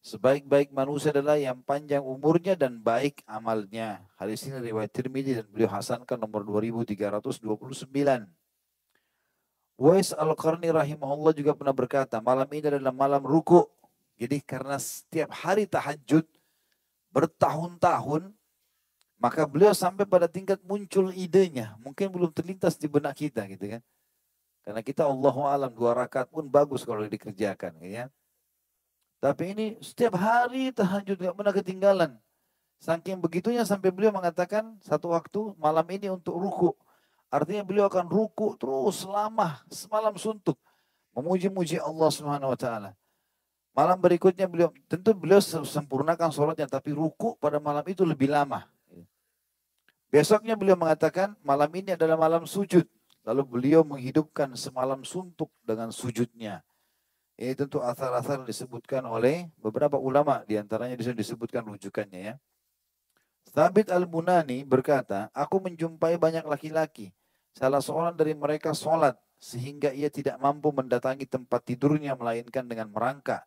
Sebaik-baik manusia adalah yang panjang umurnya dan baik amalnya. Hadis ini riwayat Tirmidzi dan beliau hasankan nomor 2329. Uwais Al-Qarni rahimahullah juga pernah berkata, malam ini adalah malam ruku. Jadi karena setiap hari tahajud bertahun-tahun, maka beliau sampai pada tingkat muncul idenya. Mungkin belum terlintas di benak kita gitu kan. Karena kita Allahu alam 2 rakaat pun bagus kalau dikerjakan. Gitu ya. Tapi ini setiap hari tahajud gak pernah ketinggalan. Saking begitunya sampai beliau mengatakan satu waktu malam ini untuk ruku. Artinya beliau akan ruku terus lama semalam suntuk. Memuji-muji Allah Subhanahu wa taala. Malam berikutnya tentu beliau sempurnakan sholatnya, tapi ruku pada malam itu lebih lama. Besoknya beliau mengatakan malam ini adalah malam sujud. Lalu beliau menghidupkan semalam suntuk dengan sujudnya. Ini tentu asar-asar disebutkan oleh beberapa ulama, diantaranya disebutkan rujukannya ya. Thabit al-Bunani berkata, aku menjumpai banyak laki-laki. Salah seorang dari mereka sholat, sehingga ia tidak mampu mendatangi tempat tidurnya, melainkan dengan merangkak.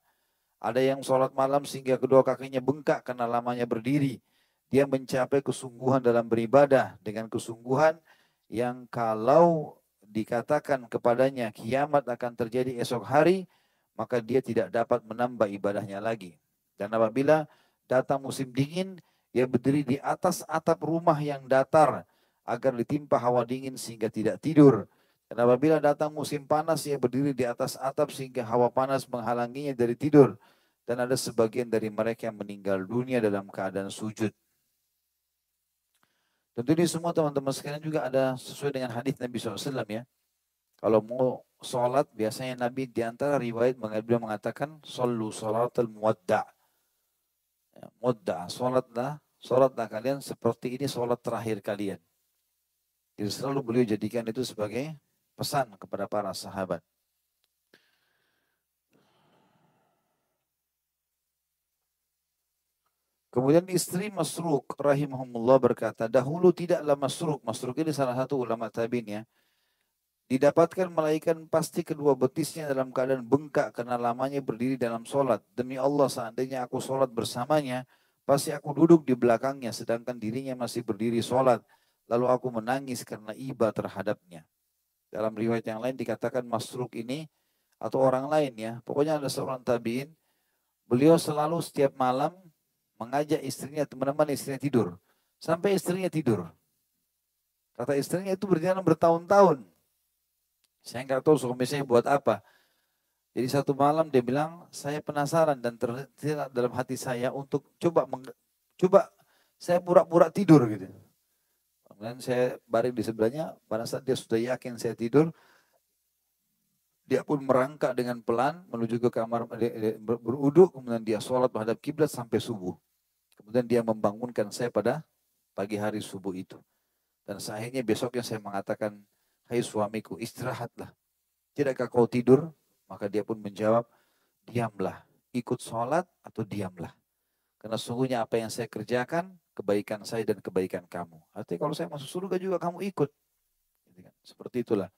Ada yang sholat malam sehingga kedua kakinya bengkak karena lamanya berdiri. Dia mencapai kesungguhan dalam beribadah dengan kesungguhan yang kalau dikatakan kepadanya kiamat akan terjadi esok hari, maka dia tidak dapat menambah ibadahnya lagi. Dan apabila datang musim dingin, dia berdiri di atas atap rumah yang datar agar ditimpa hawa dingin sehingga tidak tidur. Dan apabila datang musim panas, ia berdiri di atas atap sehingga hawa panas menghalanginya dari tidur. Dan ada sebagian dari mereka yang meninggal dunia dalam keadaan sujud. Tentu ini semua teman-teman sekalian juga ada sesuai dengan hadis Nabi SAW ya. Kalau mau sholat, biasanya Nabi diantara riwayat beliau mengatakan, Sallu salatul muwadda'. Ya, muwadda', sholatlah kalian seperti ini sholat terakhir kalian. Jadi selalu beliau jadikan itu sebagai pesan kepada para sahabat. Kemudian istri Masruq rahimahumullah berkata, dahulu tidaklah Masruq ini salah satu ulama tabi'in ya, didapatkan malaikat pasti kedua betisnya dalam keadaan bengkak karena lamanya berdiri dalam sholat. Demi Allah seandainya aku sholat bersamanya, pasti aku duduk di belakangnya sedangkan dirinya masih berdiri sholat. Lalu aku menangis karena iba terhadapnya. Dalam riwayat yang lain dikatakan Masruq ini atau orang lain ya, pokoknya ada seorang tabi'in, beliau selalu setiap malam mengajak istrinya, teman-teman istrinya tidur. Sampai istrinya tidur. Kata istrinya itu berjalan bertahun-tahun. Saya nggak tahu suami saya buat apa. Jadi satu malam dia bilang, saya penasaran dan tersirat dalam hati saya untuk coba saya pura-pura tidur gitu. Kemudian saya baring di sebelahnya, pada saat dia sudah yakin saya tidur, dia pun merangkak dengan pelan menuju ke kamar beruduk, kemudian dia sholat menghadap kiblat sampai subuh. Kemudian dia membangunkan saya pada pagi hari subuh itu. Dan akhirnya besoknya saya mengatakan, hai suamiku, istirahatlah. Tidakkah kau tidur? Maka dia pun menjawab, diamlah. Ikut sholat atau diamlah. Karena sungguhnya apa yang saya kerjakan, kebaikan saya dan kebaikan kamu. Artinya kalau saya masuk surga juga kamu ikut. Seperti itulah.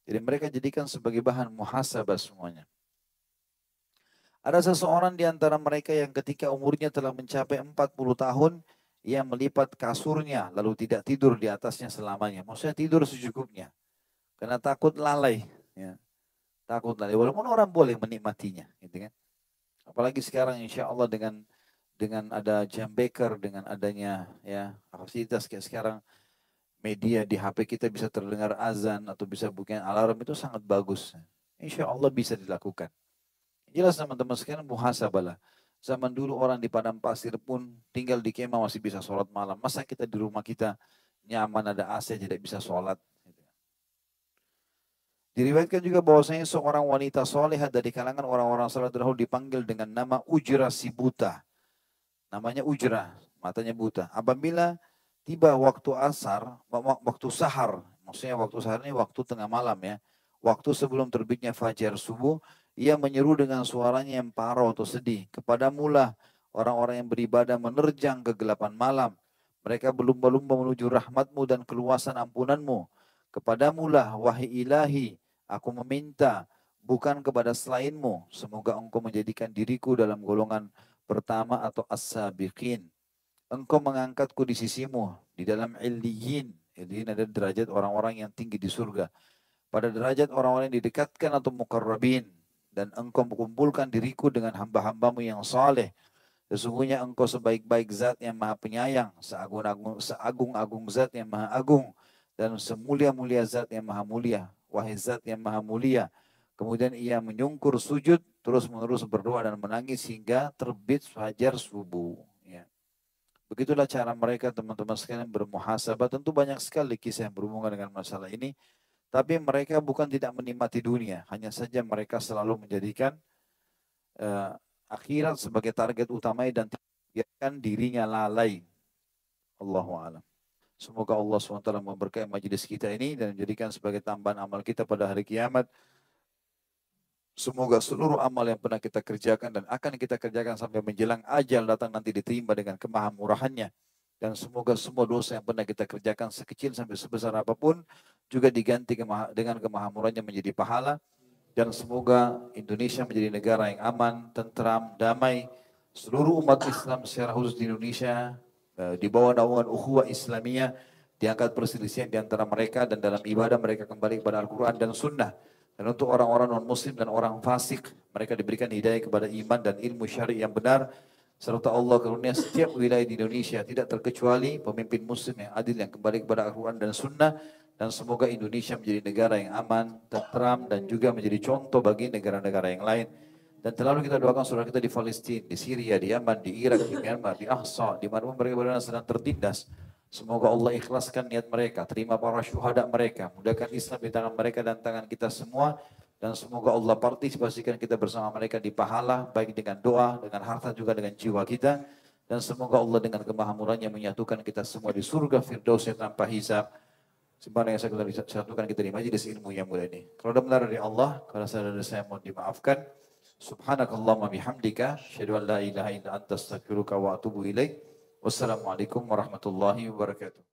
Jadi mereka jadikan sebagai bahan muhasabah semuanya. Ada seseorang di antara mereka yang ketika umurnya telah mencapai 40 tahun, ia melipat kasurnya lalu tidak tidur di atasnya selamanya. Maksudnya tidur secukupnya. Karena takut lalai. Ya. Takut lalai. Walaupun orang boleh menikmatinya. Gitu kan. Apalagi sekarang insya Allah dengan ada jam beker, dengan adanya ya fasilitas kayak sekarang, media di HP kita bisa terdengar azan atau bisa bukan alarm, itu sangat bagus. Insya Allah bisa dilakukan. Jelas teman-teman sekalian, muhasabalah. Zaman dulu orang di padang pasir pun tinggal di kemah masih bisa sholat malam. Masa kita di rumah kita nyaman ada AC tidak bisa sholat? Diriwayatkan juga bahwasanya seorang wanita solehah dari kalangan orang-orang saleh dahulu dipanggil dengan nama Ujrah si buta. Namanya Ujrah, matanya buta. Apabila tiba waktu asar, waktu sahar, maksudnya waktu sahar ini waktu tengah malam ya, waktu sebelum terbitnya fajar subuh, ia menyeru dengan suaranya yang parau atau sedih. Kepadamulah orang-orang yang beribadah menerjang kegelapan malam. Mereka berlumba-lumba menuju rahmatmu dan keluasan ampunanmu. Kepadamulah wahai ilahi, aku meminta bukan kepada selainmu. Semoga engkau menjadikan diriku dalam golongan pertama atau as-sabiqin. Engkau mengangkatku di sisimu di dalam illiyin. Illiyin adalah derajat orang-orang yang tinggi di surga. Pada derajat orang-orang yang didekatkan atau mukarrabin. Dan engkau mengumpulkan diriku dengan hamba-hambamu yang saleh. Sesungguhnya engkau sebaik-baik zat yang maha penyayang, seagung-agung zat yang maha agung, dan semulia-mulia zat yang maha mulia. Wahai zat yang maha mulia. Kemudian ia menyungkur sujud, terus menerus berdoa dan menangis hingga terbit fajar subuh. Ya. begitulah cara mereka teman-teman sekalian bermuhasabah. Tentu banyak sekali kisah yang berhubungan dengan masalah ini. Tapi mereka bukan tidak menikmati dunia. Hanya saja mereka selalu menjadikan eh, akhirat sebagai target utama dan tidak membiarkan dirinya lalai. Allahu a'lam. Semoga Allah SWT memberkahi majelis kita ini dan menjadikan sebagai tambahan amal kita pada hari kiamat. Semoga seluruh amal yang pernah kita kerjakan dan akan kita kerjakan sampai menjelang ajal datang nanti diterima dengan kemahamurahannya. Dan semoga semua dosa yang pernah kita kerjakan sekecil sampai sebesar apapun juga diganti dengan kemahamurannya menjadi pahala. Dan semoga Indonesia menjadi negara yang aman, tentram, damai. Seluruh umat Islam secara khusus di Indonesia di bawah naungan ukhuwah Islamiyah diangkat perselisihan di antara mereka dan dalam ibadah mereka kembali kepada Al-Quran dan Sunnah. Dan untuk orang-orang non-muslim dan orang fasik, mereka diberikan hidayah kepada iman dan ilmu syari yang benar. Serta Allah karunia setiap wilayah di Indonesia, tidak terkecuali pemimpin muslim yang adil yang kembali kepada Al-Quran dan Sunnah. Dan semoga Indonesia menjadi negara yang aman, tentram, dan juga menjadi contoh bagi negara-negara yang lain. Dan selalu kita doakan saudara kita di Palestina, di Syria, di Yaman, di Irak, di Myanmar, di Ahsa, di mana mereka berada sedang tertindas. Semoga Allah ikhlaskan niat mereka, terima para syuhada mereka, mudahkan Islam di tangan mereka dan tangan kita semua. Dan semoga Allah partisipasikan kita bersama mereka di pahala, baik dengan doa, dengan harta juga dengan jiwa kita. Dan semoga Allah dengan kemahamurannya menyatukan kita semua di surga Firdausnya tanpa hisab. Sebagaimana yang saya satukan kita di majelis ilmu yang mulia ini. Kalau ada benar dari Allah, kalau saya dari saya mohon dimaafkan. Subhanakallahumma bihamdika, asyhadu an la ilaha illa anta astaghfiruka wa atubu ilaik. Wassalamualaikum warahmatullahi wabarakatuh.